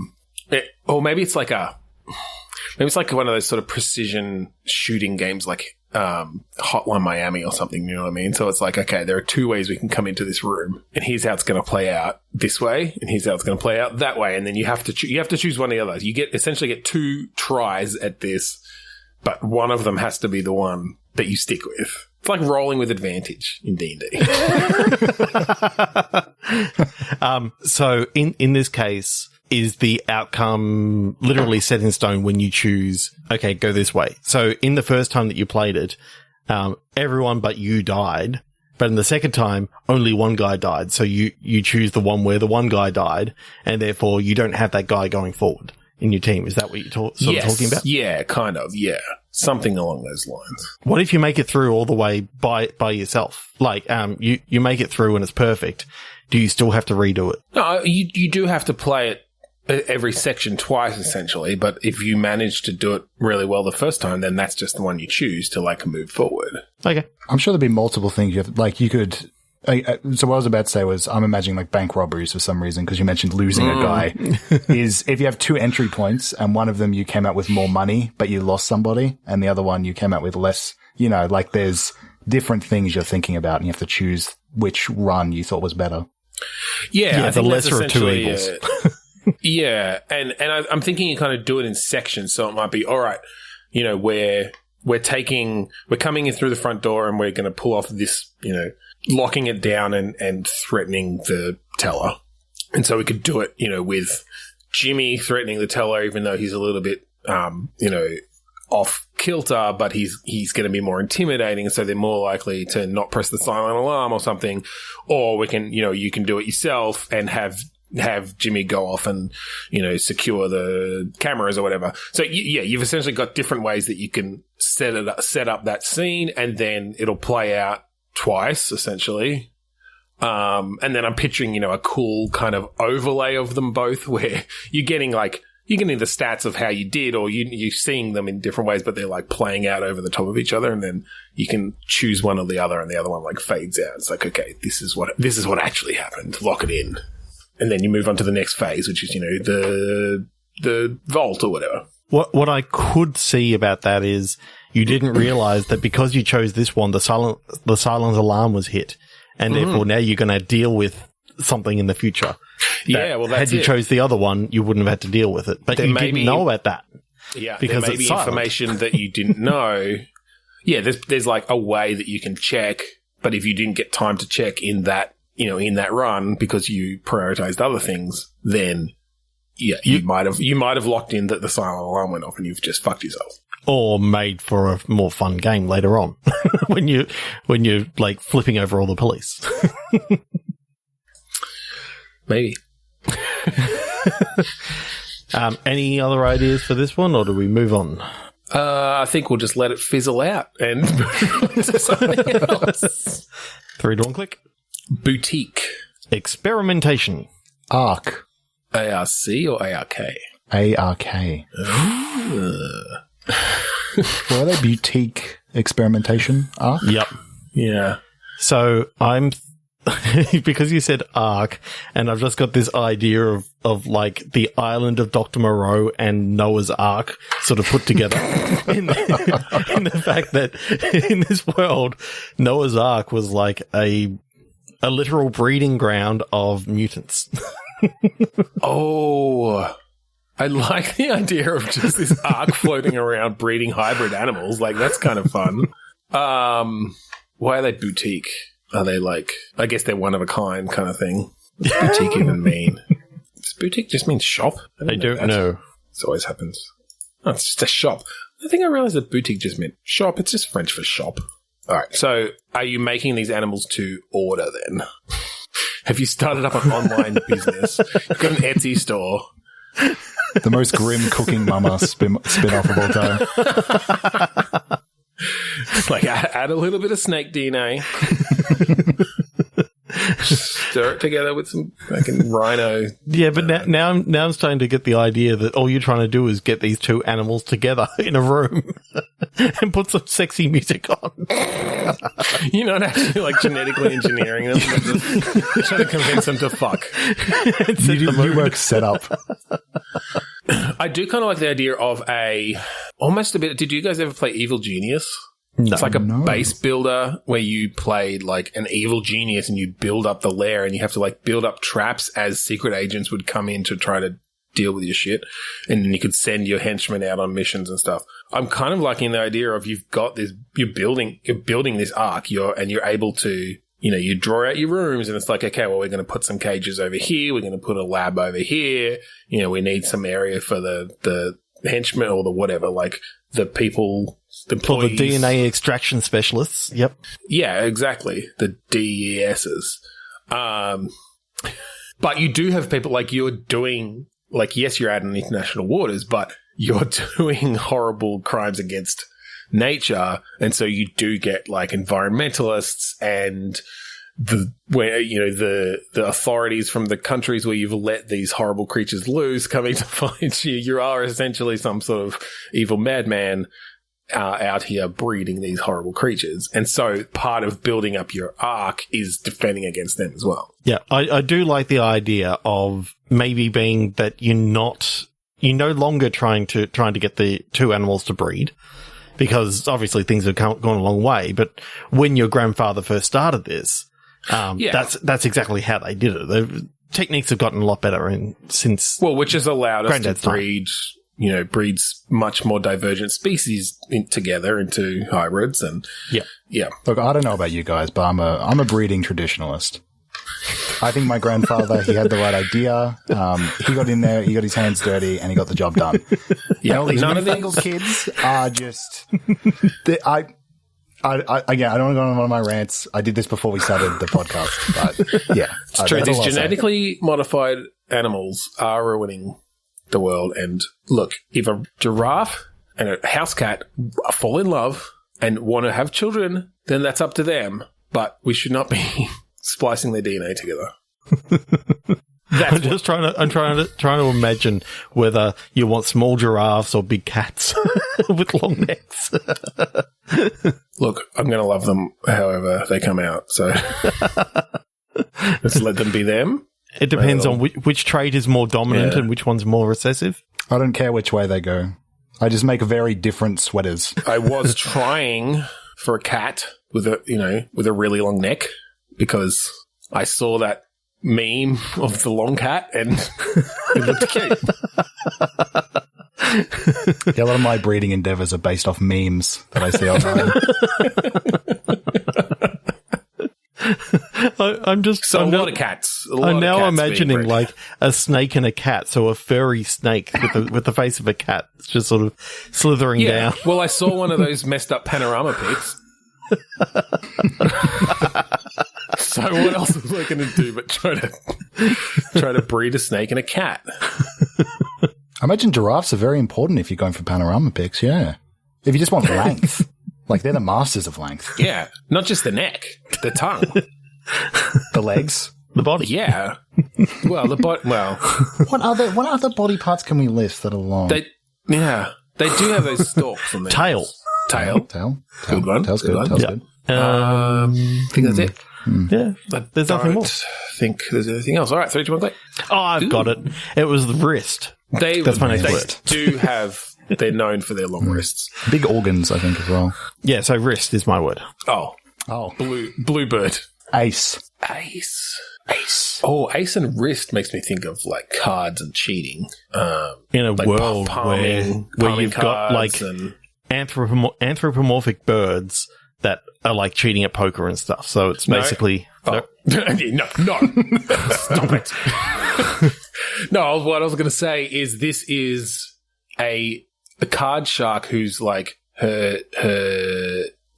S2: maybe it's like one of those sort of precision shooting games like Hotline Miami or something, you know what I mean? So it's like, okay, there are 2 ways we can come into this room, and here's how it's going to play out this way, and here's how it's going to play out that way, and then you have to choose one of the others. You essentially get 2 tries at this, but one of them has to be the one that you stick with. It's like rolling with advantage in D&D.
S1: So in this case, is the outcome literally set in stone when you choose, okay, go this way? So in the first time that you played it, everyone but you died. But in the second time, only one guy died. So you choose the one where the one guy died, and therefore you don't have that guy going forward in your team. Is that what you're sort of talking about?
S2: Yeah, kind of. Yeah. Something along those lines.
S1: What if you make it through all the way by yourself? Like, you make it through and it's perfect. Do you still have to redo it?
S2: No, you do have to play it every section twice, essentially. But if you manage to do it really well the first time, then that's just the one you choose to, like, move forward.
S1: Okay.
S3: I'm sure there'd be multiple things you could. So what I was about to say was, I'm imagining like bank robberies for some reason, because you mentioned losing a guy. Is if you have 2 entry points and one of them you came out with more money, but you lost somebody, and the other one you came out with less, like there's different things you're thinking about, and you have to choose which run you thought was better.
S2: Yeah,
S1: the lesser of 2 evils.
S2: Yeah, and I'm thinking you kind of do it in sections, so it might be, all right, we're coming in through the front door and we're going to pull off this, locking it down and threatening the teller. And so we could do it, with Jimmy threatening the teller, even though he's a little bit, off kilter, but he's going to be more intimidating. So they're more likely to not press the silent alarm or something. Or we can, you can do it yourself and have Jimmy go off and, secure the cameras or whatever. So you've essentially got different ways that you can set up that scene, and then it'll play out twice, essentially. And then I'm picturing, a cool kind of overlay of them both, where you're getting the stats of how you did, or you're seeing them in different ways, but they're like playing out over the top of each other, and then you can choose one or the other, and the other one like fades out. It's like, okay, this is what actually happened. Lock it in. And then you move on to the next phase, which is, the vault or whatever.
S1: What I could see about that is you didn't realize that because you chose this one, the silent alarm was hit, and therefore now you're going to deal with something in the future.
S2: Yeah, well, that's
S1: had you chose the other one, you wouldn't have had to deal with it, but you didn't know about that.
S2: Yeah,
S1: because
S2: there may be information that you didn't know. Yeah, there's like a way that you can check, but if you didn't get time to check in that, in that run because you prioritized other things, then yeah, you might have locked in that the silent alarm went off and you've just fucked yourself.
S1: Or made for a more fun game later on when you're like flipping over all the police.
S2: Maybe.
S1: Any other ideas for this one, or do we move on?
S2: I think we'll just let it fizzle out and move on to something else.
S1: 3 to 1 click.
S2: Boutique.
S1: Experimentation.
S3: ARC.
S2: ARC or ARK?
S3: ARK. Were they boutique experimentation? ARC?
S1: Yep.
S2: Yeah.
S1: So I'm because you said ARC, and I've just got this idea of like the island of Dr. Moreau and Noah's Ark sort of put together in the fact that in this world, Noah's Ark was like a literal breeding ground of mutants.
S2: Oh, I like the idea of just this ark floating around breeding hybrid animals. Like, that's kind of fun. Why are they boutique? Are they like, I guess they're one of a kind kind of thing. What's boutique even mean? Does boutique just mean shop?
S1: I don't know.
S2: This always happens. Oh, it's just a shop. I think I realized that boutique just meant shop. It's just French for shop. All right. So are you making these animals to order then? Have you started up an online business? You've got an Etsy store.
S3: The most grim cooking mama spin-off of all time.
S2: Like, add a little bit of snake DNA. Stir it together with some fucking rhino.
S1: Yeah, but now I'm starting to get the idea that all you're trying to do is get these 2 animals together in a room and put some sexy music on.
S2: You're not actually like genetically engineering them, but just trying to convince them to fuck.
S3: You work set up.
S2: I do kind of like the idea of almost a bit. Did you guys ever play Evil Genius?
S1: No.
S2: It's like a base builder where you played like an evil genius and you build up the lair and you have to like build up traps as secret agents would come in to try to deal with your shit. And then you could send your henchmen out on missions and stuff. I'm kind of liking the idea of you've got this, you're building this arc, and you're able to, you draw out your rooms and it's like, okay, well, we're going to put some cages over here. We're going to put a lab over here. We need some area for the henchmen or the whatever, like the people, the employees.
S1: For the DNA extraction specialists. Yep.
S2: Yeah, exactly. The DESs. But you do have people like you're doing, like, yes, you're out in international waters, but you're doing horrible crimes against nature. And so you do get like environmentalists and the authorities from the countries where you've let these horrible creatures loose coming to find you. You are essentially some sort of evil madman out here breeding these horrible creatures. And so part of building up your arc is defending against them as well.
S1: Yeah, I do like the idea of maybe being that you're no longer trying to get the two animals to breed, because obviously things have gone a long way. But when your grandfather first started this, that's exactly how they did it. The techniques have gotten a lot better since. Well, which has allowed us to breed, breeds much more divergent species together into hybrids, and yeah.
S3: Look, I don't know about you guys, but I'm a breeding traditionalist. I think my grandfather, he had the right idea. He got in there, he got his hands dirty, and he got the job done. Yeah, all these newfangled kids are just. Again, I don't want to go on one of my rants. I did this before we started the podcast, but yeah.
S2: It's true. These genetically modified animals are ruining the world. And look, if a giraffe and a house cat fall in love and want to have children, then that's up to them. But we should not be splicing their DNA together.
S1: I'm trying to imagine whether you want small giraffes or big cats with long necks.
S2: Look, I'm going to love them however they come out, so let's let them be them.
S1: It depends on which trait is more dominant and which one's more recessive.
S3: I don't care which way they go. I just make very different sweaters.
S2: I was trying for a cat with a really long neck because I saw that meme of the long cat and it looked cute.
S3: Yeah, a lot of my breeding endeavors are based off memes that I see online.
S2: I'm not a cat.
S1: I'm now imagining like a snake and a cat, so a furry snake with the face of a cat. It's just sort of slithering down.
S2: Well, I saw one of those messed up panorama pics. So what else was I going to do but try to breed a snake and a cat?
S3: I imagine giraffes are very important if you're going for panorama pics, yeah. If you just want length. Like, they're the masters of length.
S2: Yeah. Not just the neck, the tongue.
S3: The legs.
S1: The body.
S2: Yeah. Well, the body,
S3: What other body parts can we list that are long?
S2: They do have those stalks on their
S3: Tail.
S2: Good one.
S3: Tail's good. Tail's good.
S2: I think that's it.
S1: Yeah. There's nothing more.
S2: I think there's anything else. All right, 3, 2, 1, click.
S1: Oh, I've got it. It was the wrist. That's my next word.
S2: Do have... They're known for their long wrists.
S3: Big organs, I think, as well.
S1: Yeah, so wrist is my word.
S2: Oh. Bluebird.
S3: Ace.
S2: Oh, ace and wrist makes me think of like cards and cheating.
S1: In a like world where you've got like anthropomorphic birds that are like cheating at poker and stuff. So it's basically...
S2: No. Stop it. No, what I was going to say is this is a card shark who's like her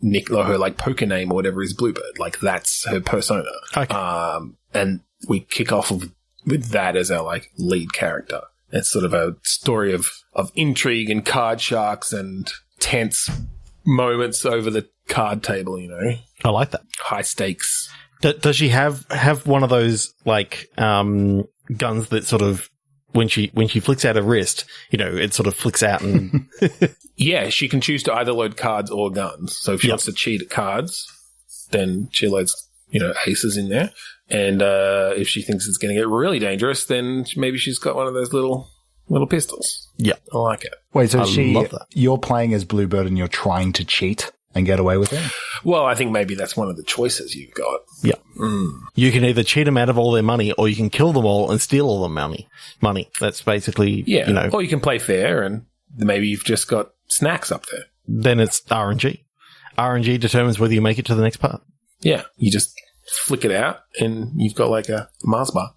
S2: nick or her like poker name or whatever is Bluebird. Like that's her persona.
S1: Okay.
S2: And we kick off with that as our like lead character. It's sort of a story of intrigue and card sharks and tense moments over the card table,
S1: I like that.
S2: High stakes.
S1: Does she have one of those like guns that sort of when she flicks out her wrist, it sort of flicks out and
S2: yeah, she can choose to either load cards or guns. So if she wants to cheat at cards, then she loads aces in there. And if she thinks it's going to get really dangerous, then maybe she's got one of those little pistols.
S1: Yeah,
S2: I like it.
S3: Wait, so you're playing as Bluebird and you're trying to cheat? and get away with it?
S2: Well, I think maybe that's one of the choices you've got.
S1: Yeah. You can either cheat them out of all their money, or you can kill them all and steal all the money. That's basically,
S2: Or you can play fair and maybe you've just got snacks up there.
S1: Then it's RNG. RNG determines whether you make it to the next part.
S2: Yeah. You just flick it out and you've got like a Mars bar.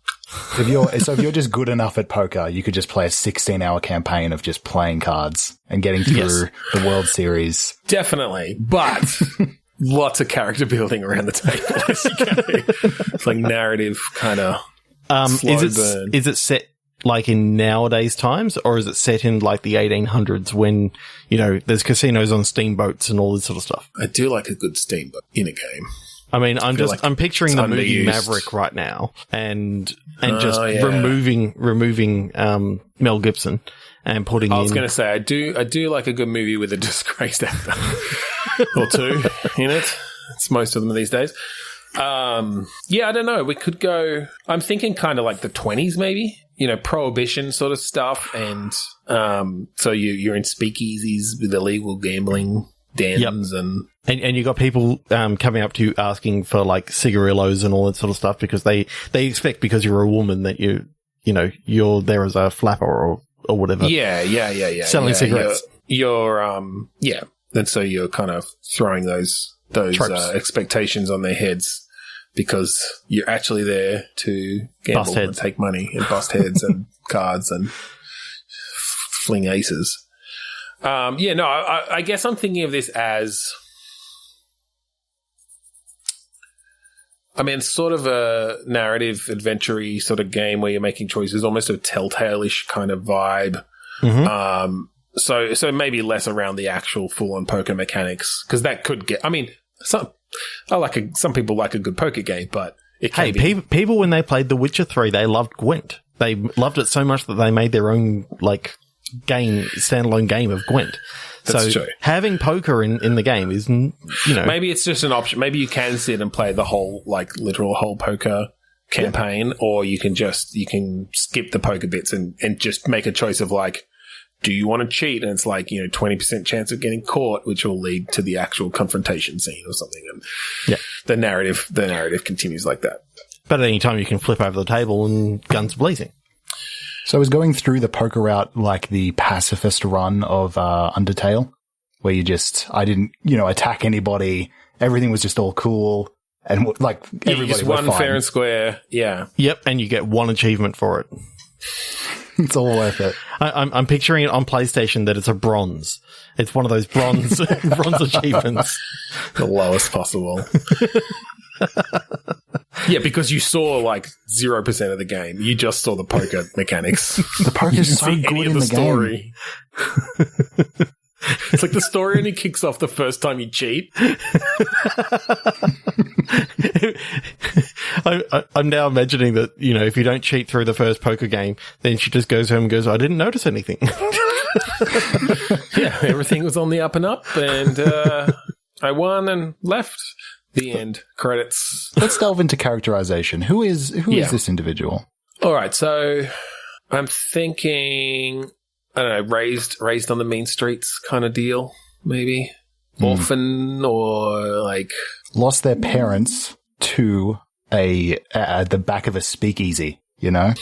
S3: If you're just good enough at poker, you could just play a 16-hour campaign of just playing cards and getting through the World Series.
S2: Definitely. But lots of character building around the table as you go. It's like narrative kind of slow burn.
S1: Is it set like in nowadays times, or is it set in like the 1800s when, there's casinos on steamboats and all this sort of stuff?
S2: I do like a good steamboat in a game.
S1: I mean, I'm picturing the movie Maverick right now and removing Mel Gibson and putting in.
S2: I was going to say, I do like a good movie with a disgraced actor or two in it. It's most of them these days. I don't know. We could go, I'm thinking kind of like the 20s maybe, prohibition sort of stuff. And so you're in speakeasies with illegal gambling dens and
S1: you got people coming up to you asking for like cigarillos and all that sort of stuff because they expect because you're a woman that you're there as a flapper or whatever.
S2: Selling
S1: cigarettes.
S2: And so you're kind of throwing those expectations on their heads because you're actually there to gamble and take money and bust heads and cards and fling aces. I guess I'm thinking of this as, sort of a narrative, adventure-y sort of game where you're making choices, almost a Telltale-ish kind of vibe. Mm-hmm. So maybe less around the actual full-on poker mechanics, because that could get. Some people like a good poker game, but it can be.
S1: People when they played The Witcher 3, they loved Gwent. They loved it so much that they made their own standalone game of Gwent.
S2: That's true.
S1: Having poker in the game is,
S2: maybe it's just an option. Maybe you can sit and play the whole, literal whole poker campaign, or you can skip the poker bits and just make a choice of do you want to cheat? And it's 20% chance of getting caught, which will lead to the actual confrontation scene or something. And the narrative continues like that.
S1: But at any time you can flip over the table and guns blazing.
S3: So I was going through the poker route like the pacifist run of Undertale, where I didn't, attack anybody. Everything was just all cool. And everybody
S2: just
S3: was
S2: won
S3: fine.
S2: Fair and square. Yeah.
S1: Yep. And you get one achievement for it.
S3: It's all worth it.
S1: I'm picturing it on PlayStation that it's a bronze. It's one of those bronze achievements.
S2: The lowest possible. Yeah, because you saw 0% of the game. You just saw the poker mechanics.
S3: The poker's so good in the
S2: story. It's like the story only kicks off the first time you cheat.
S1: I'm now imagining that, if you don't cheat through the first poker game, then she just goes home and goes, I didn't notice anything.
S2: Yeah, everything was on the up and up, and I won and left. The end. Credits.
S3: Let's delve into characterization. Who is this individual?
S2: All right, so I'm thinking, I don't know, raised on the mean streets kind of deal, maybe. Orphan or
S3: lost their parents to the back of a speakeasy, And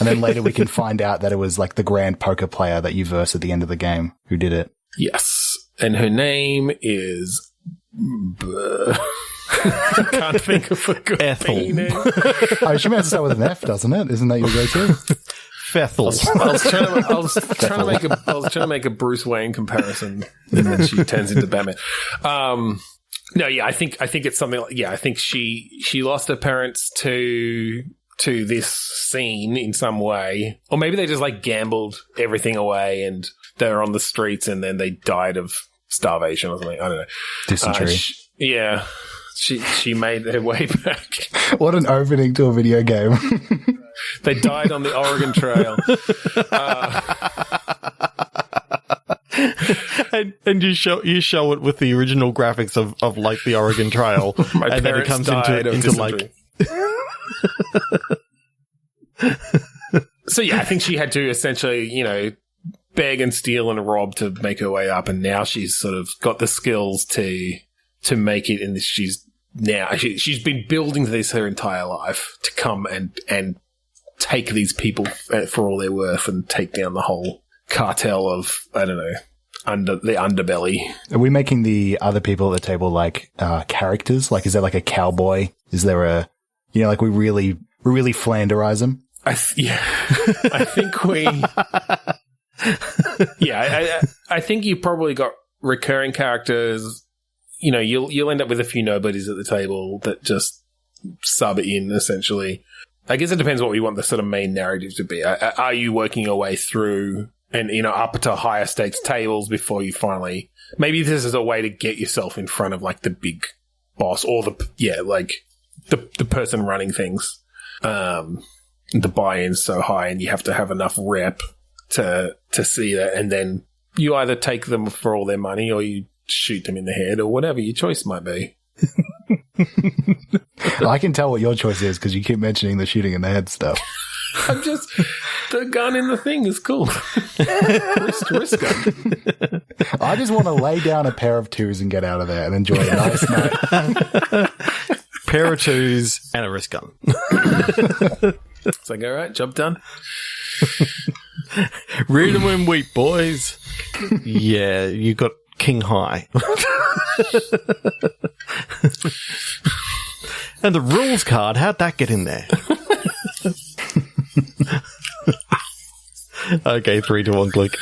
S3: then later we can find out that it was the grand poker player that you verse at the end of the game who did it.
S2: Yes. And her name is I can't think of a good
S1: Ethel.
S2: name.
S3: She might start with an F, doesn't it? Isn't that your go-to?
S1: Fethel.
S2: I was trying to make a Bruce Wayne comparison, and then she turns into Batman. I think it's something I think she lost her parents to this scene in some way, or maybe they just gambled everything away and they're on the streets and then they died of starvation or something. I don't know.
S3: Dysentery.
S2: She made her way back.
S3: What an opening to a video game.
S2: They died on the Oregon Trail.
S1: And you show it with the original graphics of the Oregon Trail.
S2: And then it comes into So I think she had to essentially, beg and steal and rob to make her way up, and now she's sort of got the skills to make it, and she's been building this her entire life to come and take these people for all they're worth and take down the whole cartel of, I don't know, the underbelly.
S3: Are we making the other people at the table like characters? Like, is there like a cowboy? Is there a, like we really Flanderize them?
S2: I think we. Yeah, I think you probably got recurring characters. You'll end up with a few nobodies at the table that just sub it in, essentially. I guess it depends what we want the sort of main narrative to be. Are you working your way through and, up to higher stakes tables before you finally... Maybe this is a way to get yourself in front of, like, the big boss or the person running things. The buy-in's so high and you have to have enough rep to see that, and then you either take them for all their money or you shoot them in the head or whatever your choice might be.
S3: I can tell what your choice is because you keep mentioning the shooting in the head stuff.
S2: I'm just... The gun in the thing is cool. wrist gun.
S3: I just want to lay down a pair of twos and get out of there and enjoy a nice night.
S1: Pair of twos and a wrist gun.
S2: It's like, all right, job done.
S1: Read them and weep, boys. Yeah, you got king high. And the rules card, how'd that get in there? Okay, 3, 2, 1, click.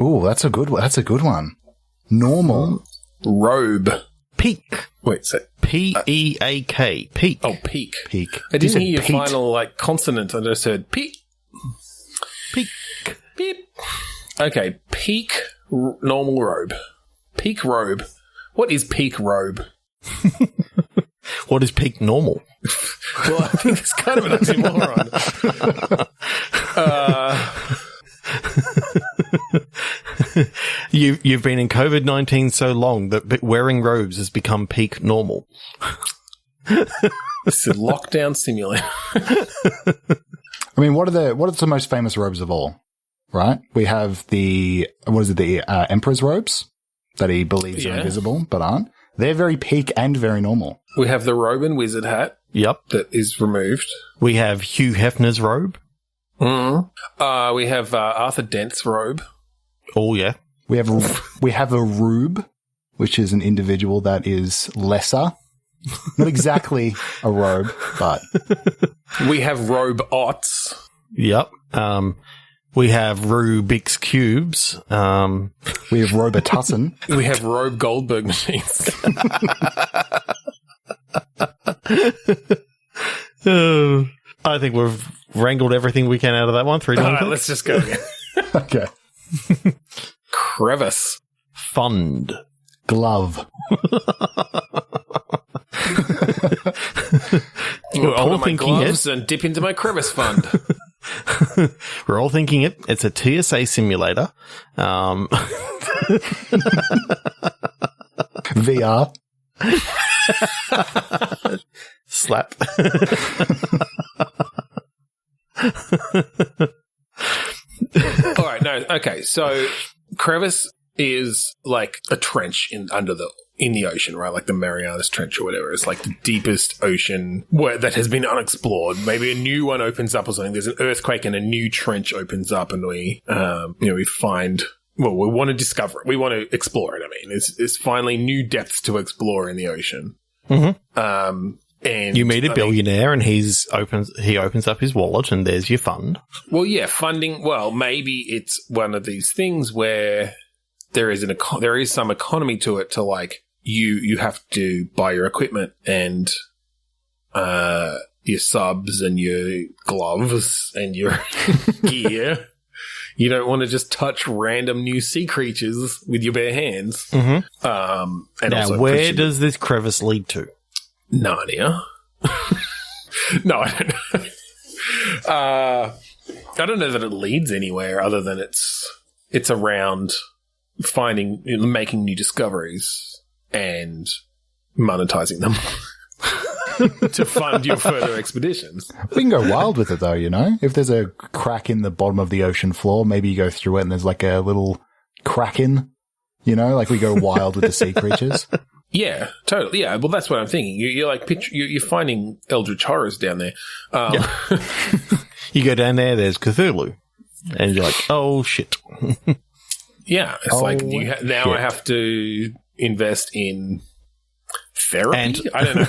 S3: Ooh, that's a good one. That's a good one. Normal.
S2: Robe.
S1: Peak.
S2: Wait, so...
S1: P-E-A-K. Peak.
S2: Oh, peak.
S3: Peak.
S2: I didn't hear your final, consonant. I just heard peak.
S1: Peak.
S2: Beep. Okay, peak normal robe. Peak robe. What is peak robe?
S1: What is peak normal?
S2: Well, I think it's kind of an oxymoron.
S1: You've been in COVID-19 so long that wearing robes has become peak normal.
S2: It's a lockdown simulator.
S3: I mean, what are the most famous robes of all? Right? We have the Emperor's robes that he believes are invisible but aren't. They're very peak and very normal.
S2: We have the Robin wizard hat.
S1: Yep.
S2: That is removed.
S1: We have Hugh Hefner's robe.
S2: Mm-hmm. We have Arthur Dent's robe.
S1: Oh, yeah.
S3: We have a rube, which is an individual that is lesser. Not exactly a robe, but...
S2: We have robe ots.
S1: Yep. We have Rubik's Cubes.
S3: We have Robitussin.
S2: We have Robe Goldberg machines.
S1: I think we've wrangled everything we can out of that one. 3, 2, 1.
S2: All right, let's just go again.
S3: Okay.
S2: Crevice.
S1: Fund.
S3: Glove.
S1: We're all
S2: my
S1: thinking
S2: gloves and dip into my crevice fund.
S1: We're all thinking it's a TSA simulator.
S3: VR.
S1: Slap.
S2: All right, no, okay. So crevice is like a trench in the ocean, right? Like the Marianas Trench or whatever. It's like the deepest ocean that has been unexplored. Maybe a new one opens up or something. There's an earthquake and a new trench opens up, and we find. Well, we want to discover it. We want to explore it. I mean, it's finally new depths to explore in the ocean.
S1: Mm-hmm.
S2: And
S1: you meet a billionaire, and he opens up his wallet, and there's your fund.
S2: Well, yeah, funding. Well, maybe it's one of these things where there is some economy to it. To like you have to buy your equipment and your subs and your gloves and your gear. You don't want to just touch random new sea creatures with your bare hands.
S1: Mm-hmm.
S2: And
S1: now,
S2: also
S1: where does this crevice lead to?
S2: Narnia. No, I don't know. I don't know that it leads anywhere other than it's around making new discoveries and monetizing them. to fund your further expeditions.
S3: We can go wild with it, though, you know? If there's a crack in the bottom of the ocean floor, maybe you go through it and there's like a little kraken, you know? Like we go wild with the sea creatures.
S2: Yeah, totally. Yeah, well, that's what I'm thinking. You're like, you're finding eldritch horrors down there.
S1: You go down there, there's Cthulhu. And you're like, oh, shit.
S2: Yeah, it's like now I have to invest in therapy. And I don't know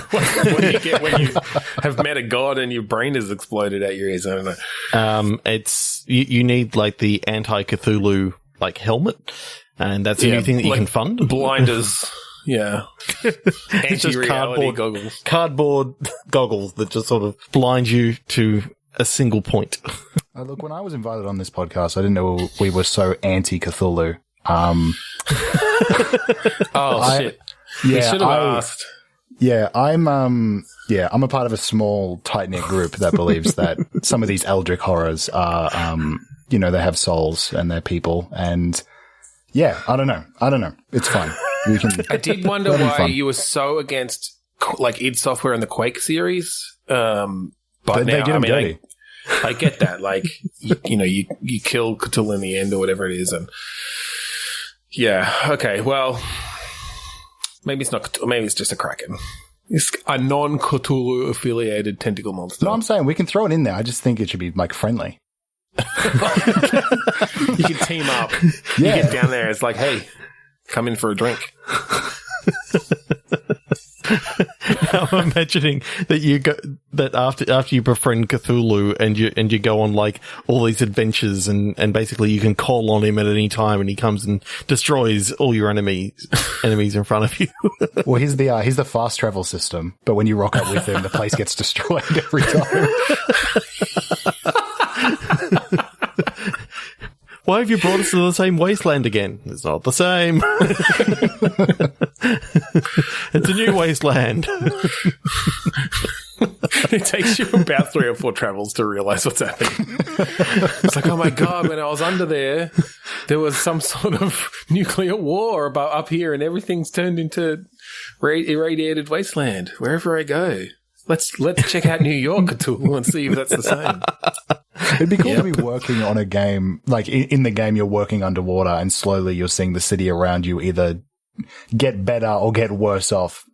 S2: what you get when you have met a god and your brain has exploded at your ears. I don't know.
S1: It's you need like the anti-Cthulhu like helmet, and that's a new thing that you can fund.
S2: Blinders, yeah.
S1: It's just cardboard goggles that just sort of blind you to a single point.
S3: Look, when I was invited on this podcast, I didn't know we were so anti-Cthulhu.
S2: Shit. Yeah, you should have asked.
S3: Yeah, I'm a part of a small, tight-knit group that believes that some of these eldritch horrors are, they have souls and they're people. And yeah, I don't know. It's fine.
S2: I did wonder why you were so against like id Software and the Quake series. But
S3: they get them dirty.
S2: I get that. Like, you kill Cthulhu in the end or whatever it is. And yeah, okay, well, maybe it's not, maybe it's just a kraken. It's a non-Cthulhu affiliated tentacle monster.
S3: No, I'm saying we can throw it in there. I just think it should be like friendly.
S2: You can team up. Yeah. You get down there. It's like, hey, come in for a drink.
S1: I'm imagining that after you befriend Cthulhu and you go on like all these adventures and basically you can call on him at any time and he comes and destroys all your enemies in front of you.
S3: Well, he's the fast travel system, but when you rock up with him, the place gets destroyed every time.
S1: Why have you brought us to the same wasteland again? It's not the same. It's a new wasteland.
S2: It takes you about 3 or 4 travels to realize what's happening. It's like, oh my God, when I was under there was some sort of nuclear war about up here and everything's turned into irradiated wasteland. Wherever I go. Let's check out New York Cthulhu and see if that's the same.
S3: It'd be cool to be working on a game, like in the game you're working underwater and slowly you're seeing the city around you either get better or get worse off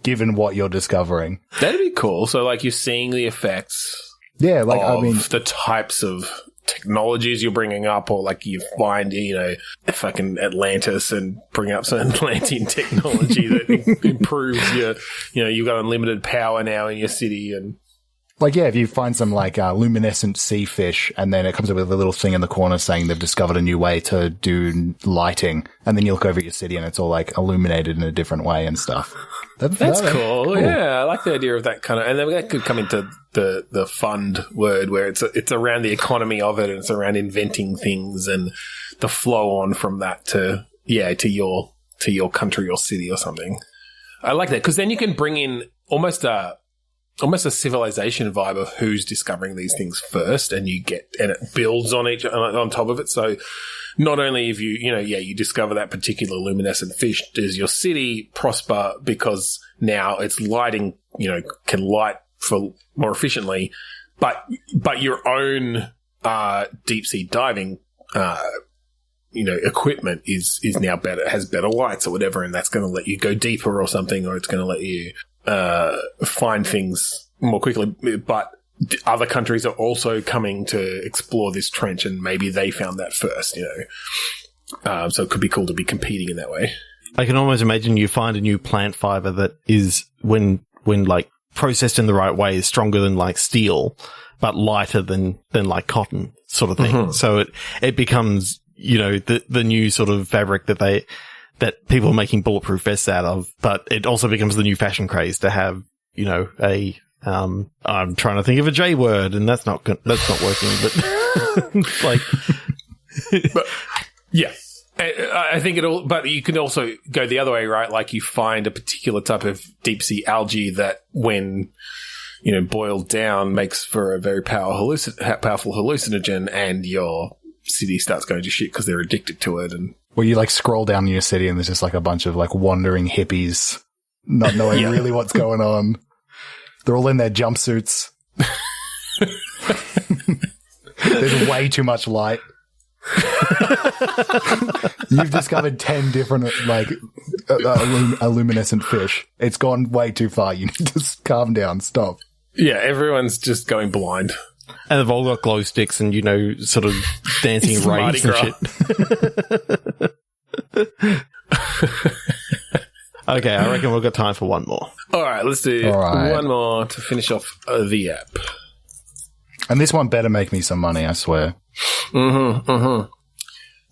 S3: given what you're discovering.
S2: That'd be cool. So like you're seeing the effects the types of technologies you're bringing up, or like you find, fucking Atlantis and bring up some Atlantean technology that improves you've got unlimited power now in your city. And
S3: like, yeah, if you find some like luminescent sea fish and then it comes up with a little thing in the corner saying they've discovered a new way to do lighting, and then you look over your city and it's all like illuminated in a different way and stuff.
S2: That's cool. Yeah, I like the idea of that kind of, and then that could come into the fund word where it's around the economy of it and it's around inventing things and the flow on from that to your country or city or something. I like that because then you can bring in almost a civilization vibe of who's discovering these things first, and it builds on top of it. So not only if you discover that particular luminescent fish, does your city prosper because now it's lighting, can light for more efficiently, but your own deep sea diving equipment is now better, has better lights or whatever, and that's going to let you go deeper or something, or it's going to let you find things more quickly. But other countries are also coming to explore this trench, and maybe they found that first, so it could be cool to be competing in that way.
S1: I can almost imagine you find a new plant fiber that is, when like processed in the right way, is stronger than like steel, but lighter than like cotton sort of thing. Mm-hmm. So it becomes, the new sort of fabric that people are making bulletproof vests out of, but it also becomes the new fashion craze to have, I'm trying to think of a J word and that's not working, but like,
S2: but yeah, I think but you can also go the other way, right? Like you find a particular type of deep sea algae that when, boiled down makes for a very powerful hallucinogen, and your city starts going to shit because they're addicted to it. And
S3: well, you like scroll down your city and there's just like a bunch of like wandering hippies not knowing really what's going on. They're all in their jumpsuits. There's way too much light. You've discovered 10 different, like, luminescent fish. It's gone way too far. You need to calm down. Stop.
S2: Yeah, everyone's just going blind.
S1: And they've all got glow sticks and, sort of dancing in raves and shit. Okay, I reckon we've got time for one more.
S2: All right, let's do one more to finish off the app.
S3: And this one better make me some money, I swear.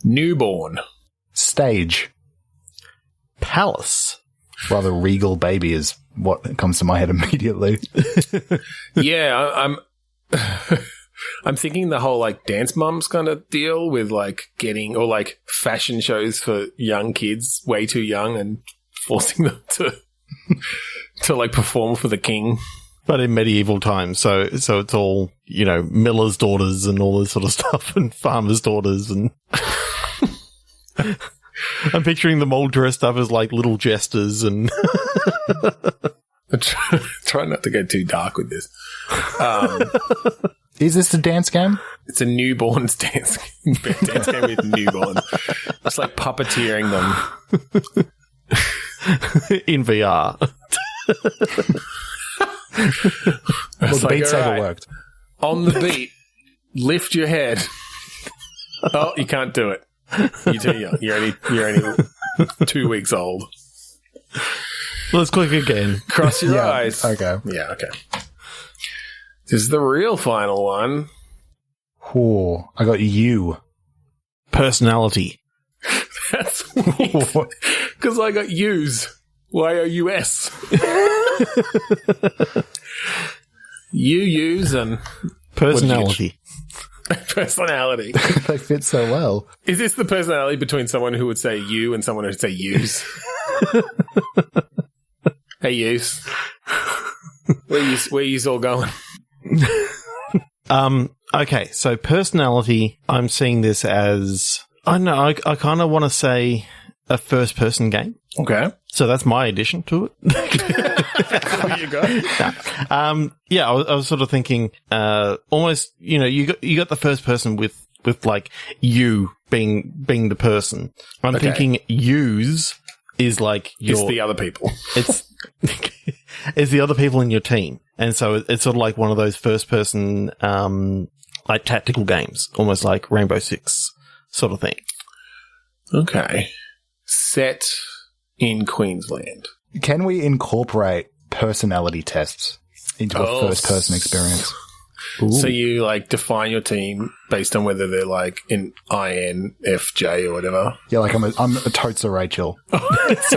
S2: Newborn.
S3: Stage.
S1: Palace.
S3: Rather regal baby is what comes to my head immediately.
S2: Yeah, I'm thinking the whole like dance mums kind of deal with like getting, or like fashion shows for young kids, way too young, and forcing them to like perform for the king.
S1: But in medieval times, so it's all, miller's daughters and all this sort of stuff, and farmers' daughters, and I'm picturing them all dressed up as like little jesters, and
S2: try not to go too dark with this.
S3: Is this a dance game?
S2: It's a newborns dance game with newborns. It's like puppeteering them
S1: in VR.
S3: Well, the Beat Saber
S2: right,
S3: worked.
S2: On the beat, lift your head. Oh, you can't do it. You're too young. You're only 2 weeks old.
S1: Let's click again.
S2: Cross your eyes.
S3: Okay.
S2: Yeah, okay. This is the real final one.
S3: Oh, I got you.
S1: Personality.
S2: That's weird. Because I got U's. Y-O-U-S. You use and
S1: personality.
S2: Personality.
S3: They fit so well.
S2: Is this the personality between someone who would say you and someone who would say use? Hey, use. Where you all going?
S1: Okay, so personality, I'm seeing this as, I don't know, I kind of want to say a first-person game.
S2: Okay.
S1: So that's my addition to it.
S2: There you go.
S1: Yeah, I was sort of thinking, almost, you got the first person with like you being the person. I'm thinking use is like
S2: it's the other people.
S1: It's the other people in your team. And so it's sort of like one of those first person, like tactical games, almost like Rainbow Six sort of thing.
S2: Okay. Set in Queensland.
S3: Can we incorporate personality tests into a first-person experience?
S1: Ooh.
S2: So you like define your team based on whether they're like in INFJ or whatever.
S3: Yeah, like I'm a Totes or Rachel. So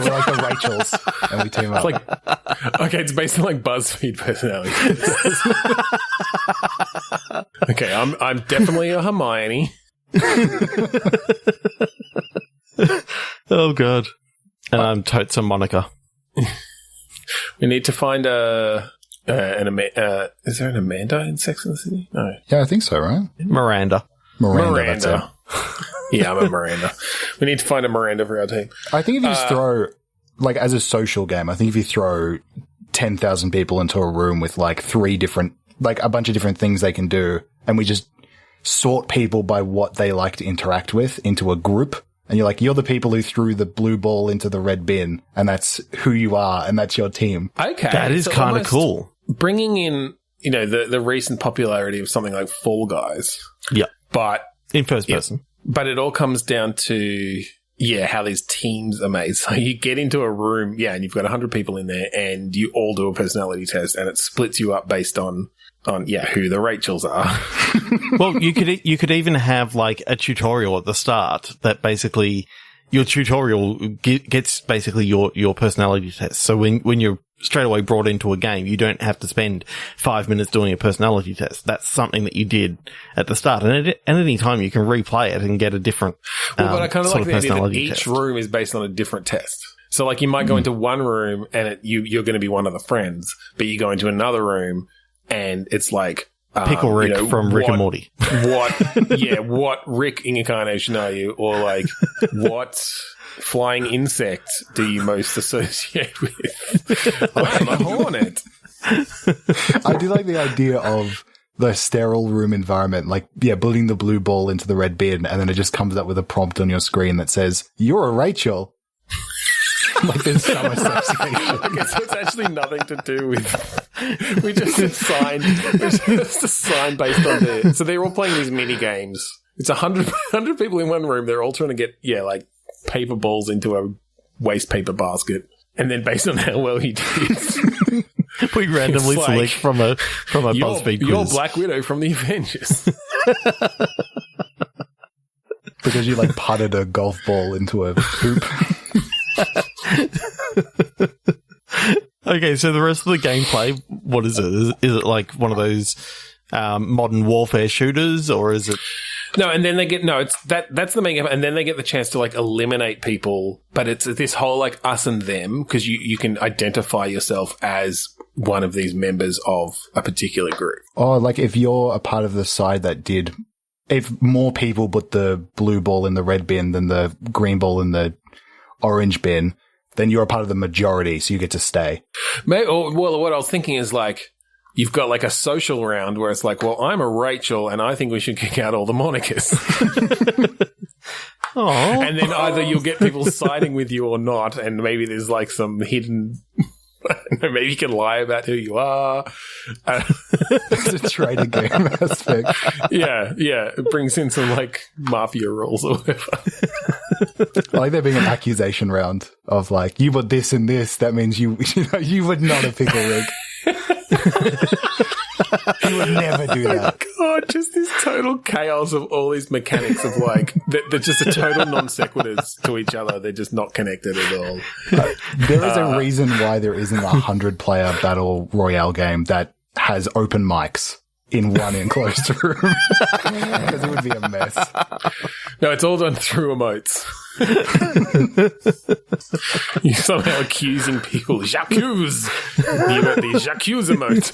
S3: we're like the Rachels, and we team up.
S2: It's like, okay, it's based on like BuzzFeed personality. Okay, I'm definitely a Hermione.
S1: Oh god. And I'm Totes and Monica.
S2: We need to find is there an Amanda in Sex and the City? No.
S3: Yeah, I think so, right?
S1: Miranda.
S3: That's it.
S2: Yeah, I'm a Miranda. We need to find a Miranda for our team.
S3: I think if you just throw, like, as a social game, I think if you throw 10,000 people into a room with, like, 3 different, like, a bunch of different things they can do, and we just sort people by what they like to interact with into a group, and you're like, you're the people who threw the blue ball into the red bin, and that's who you are, and that's your team.
S2: Okay.
S1: That is kind of cool.
S2: Bringing in, the recent popularity of something like Fall Guys.
S1: Yeah.
S2: But
S1: in first person.
S2: But it all comes down to, how these teams are made. So you get into a room, and you've got 100 people in there, and you all do a personality test, and it splits you up based on who the Rachels are.
S1: Well, you could even have like a tutorial at the start that basically your tutorial gets basically your personality test. So when you're straight away brought into a game, you don't have to spend 5 minutes doing a personality test. That's something that you did at the start, and at any time you can replay it and get a different.
S2: But I kind of like the idea that
S1: each
S2: each room is based on a different test. So like you might go into one room and you're going to be one of the friends, but you go into another room and it's like
S1: Pickle Rick from Rick and Morty.
S2: What Rick incarnation are you? Or like, what flying insect do you most associate with? I'm a hornet.
S3: I do like the idea of the sterile room environment, like, putting the blue ball into the red bin, and then it just comes up with a prompt on your screen that says, "You're a Rachel." Like there's some association.
S2: Okay, so it's actually nothing to do with. We just assigned. It's just a sign based on their. So they're all playing these mini games. It's 100 people in one room. They're all trying to get like paper balls into a waste paper basket, and then based on how well he did,
S1: we randomly select from a BuzzFeed quiz.
S2: You're Black Widow from the Avengers.
S3: Because you like putted a golf ball into a hoop.
S1: Okay, so the rest of the gameplay, what is it? Is it like one of those modern warfare shooters, or is it?
S2: No, and then they get that's the main game, and then they get the chance to like eliminate people, but it's this whole like us and them, because you can identify yourself as one of these members of a particular group.
S3: Oh, like if you're a part of the side that did, if more people put the blue ball in the red bin than the green ball in the orange bin, then you're a part of the majority, so you get to stay.
S2: Well, what I was thinking is like, you've got like a social round where it's like, well, I'm a Rachel and I think we should kick out all the Monicas. And then either you'll get people siding with you or not, and maybe there's like some hidden... maybe you can lie about who you are.
S3: It's a traitor game aspect.
S2: Yeah. It brings in some like mafia rules or whatever.
S3: Like there being an accusation round of like, you put this and this, that means you would not have picked a rig. You would never do that.
S2: God, just this total chaos of all these mechanics of like, they're just a total non sequiturs to each other. They're just not connected at all.
S3: There is a reason why there isn't a 100-player battle royale game that has open mics in one enclosed room. Because it would be a mess.
S2: No, it's all done through emotes. You're somehow accusing people. J'accuse! You got the j'accuse emote.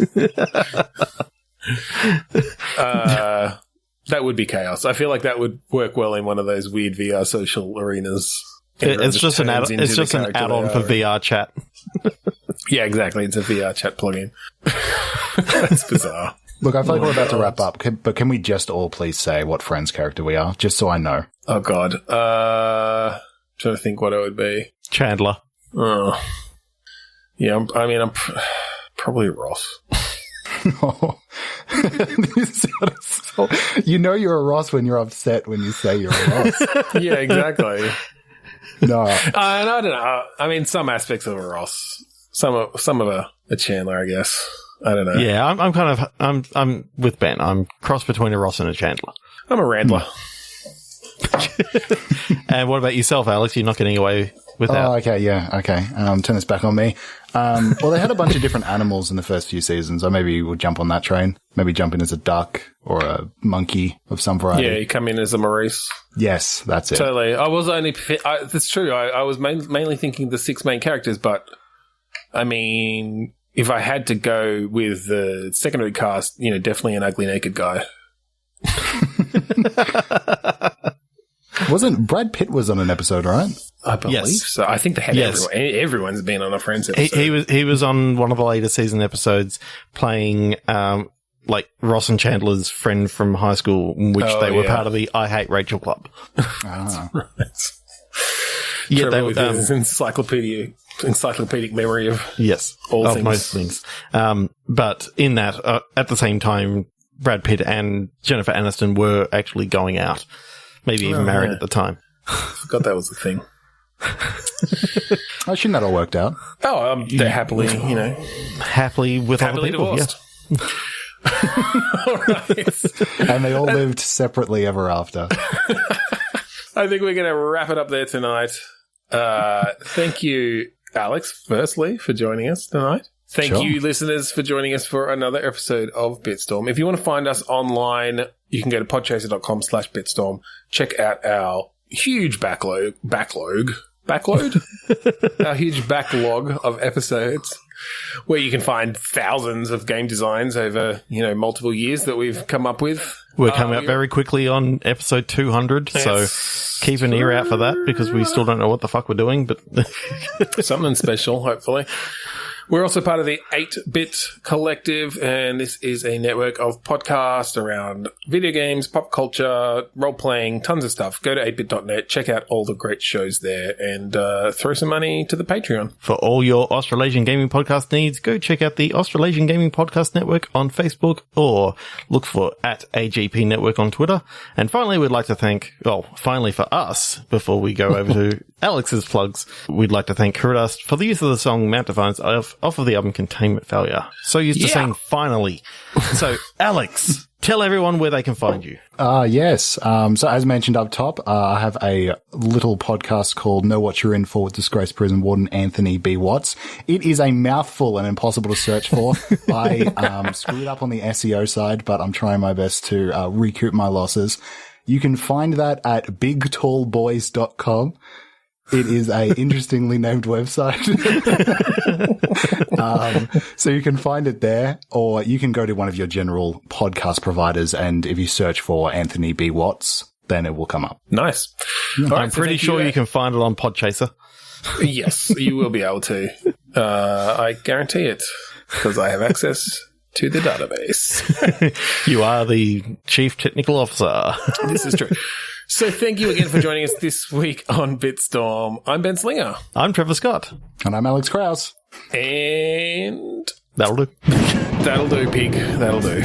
S2: That would be chaos. I feel like that would work well in one of those weird VR social arenas.
S1: It's just an add-on. It's just an add-on for VR chat.
S2: Yeah, exactly. It's a VR chat plugin. That's bizarre.
S3: Look, I feel like we're about to wrap up, but can we just all please say what Friends character we are, just so I know?
S2: Oh, God. Trying to think what it would be.
S1: Chandler.
S2: Oh. Yeah, I'm probably Ross.
S3: Oh. You know you're a Ross when you're upset when you say you're a Ross.
S2: Yeah, exactly.
S3: No.
S2: I don't know. I mean, some aspects of a Ross. Some of a Chandler, I guess. I don't know.
S1: Yeah, I'm with Ben. I'm cross between a Ross and a Chandler.
S2: I'm a Randler.
S1: And what about yourself, Alex? You're not getting away with that.
S3: Oh, okay, yeah, okay. Turn this back on me. Well, they had a bunch of different animals in the first few seasons. So maybe we'll jump on that train. Maybe jump in as a duck or a monkey of some variety.
S2: Yeah, you come in as a Maurice.
S3: Yes, that's it.
S2: Totally. I was only... that's true. I was mainly thinking the 6 main characters, but I mean... If I had to go with the secondary cast, definitely an ugly naked guy.
S3: Wasn't Brad Pitt was on an episode, right?
S2: I believe so. I think they had everyone's been on a Friends episode.
S1: He was on one of the later season episodes playing like Ross and Chandler's friend from high school, in which they were part of the I Hate Rachel Club.
S2: That's right.
S1: Yeah, they
S2: were this encyclopedic memory of all things.
S1: Most things. But in that, at the same time, Brad Pitt and Jennifer Aniston were actually going out, maybe even married at the time.
S2: I forgot that was a thing.
S3: Oh, shouldn't that all worked out?
S2: Oh, they're happily,
S1: happily with other people.
S2: Divorced.
S1: Yeah.
S2: All right.
S3: And they all lived separately ever after.
S2: I think we're going to wrap it up there tonight. Thank you, Alex, firstly, for joining us tonight. Thank you, listeners, for joining us for another episode of Bitstorm. If you want to find us online, you can go to podchaser.com/Bitstorm. Check out our huge backlog? Our huge backlog of episodes, where you can find thousands of game designs over, multiple years that we've come up with.
S1: We're coming up very quickly on episode 200, so keep an ear out for that, because we still don't know what the fuck we're doing, but
S2: something special, hopefully. We're also part of the 8-Bit Collective, and this is a network of podcasts around video games, pop culture, role-playing, tons of stuff. Go to 8bit.net, check out all the great shows there, and throw some money to the Patreon.
S1: For all your Australasian gaming podcast needs, go check out the Australasian Gaming Podcast Network on Facebook, or look for @AGP Network on Twitter. And finally, we'd like to thank, finally for us, before we go over to Alex's plugs, we'd like to thank Krause for the use of the song Mount Defiance off of the album Containment Failure. So used to saying finally. So, Alex, tell everyone where they can find you.
S3: Yes. So as mentioned up top, I have a little podcast called Know What You're In For with Disgraced Prison Warden Anthony B. Watts. It is a mouthful and impossible to search for. I screwed up on the SEO side, but I'm trying my best to recoup my losses. You can find that at bigtallboys.com. It is a interestingly named website. So you can find it there, or you can go to one of your general podcast providers, and if you search for Anthony B. Watts, then it will come up.
S2: Nice.
S1: I'm pretty sure you can find it on Podchaser.
S2: Yes, you will be able to. I guarantee it, because I have access to the database.
S1: You are the Chief Technical Officer.
S2: This is true. So thank you again for joining us this week on Bitstorm. I'm Ben Slinger.
S1: I'm Trevor Scott.
S3: And I'm Alex Krause.
S2: And
S1: That'll do.
S2: That'll do, pig. That'll do.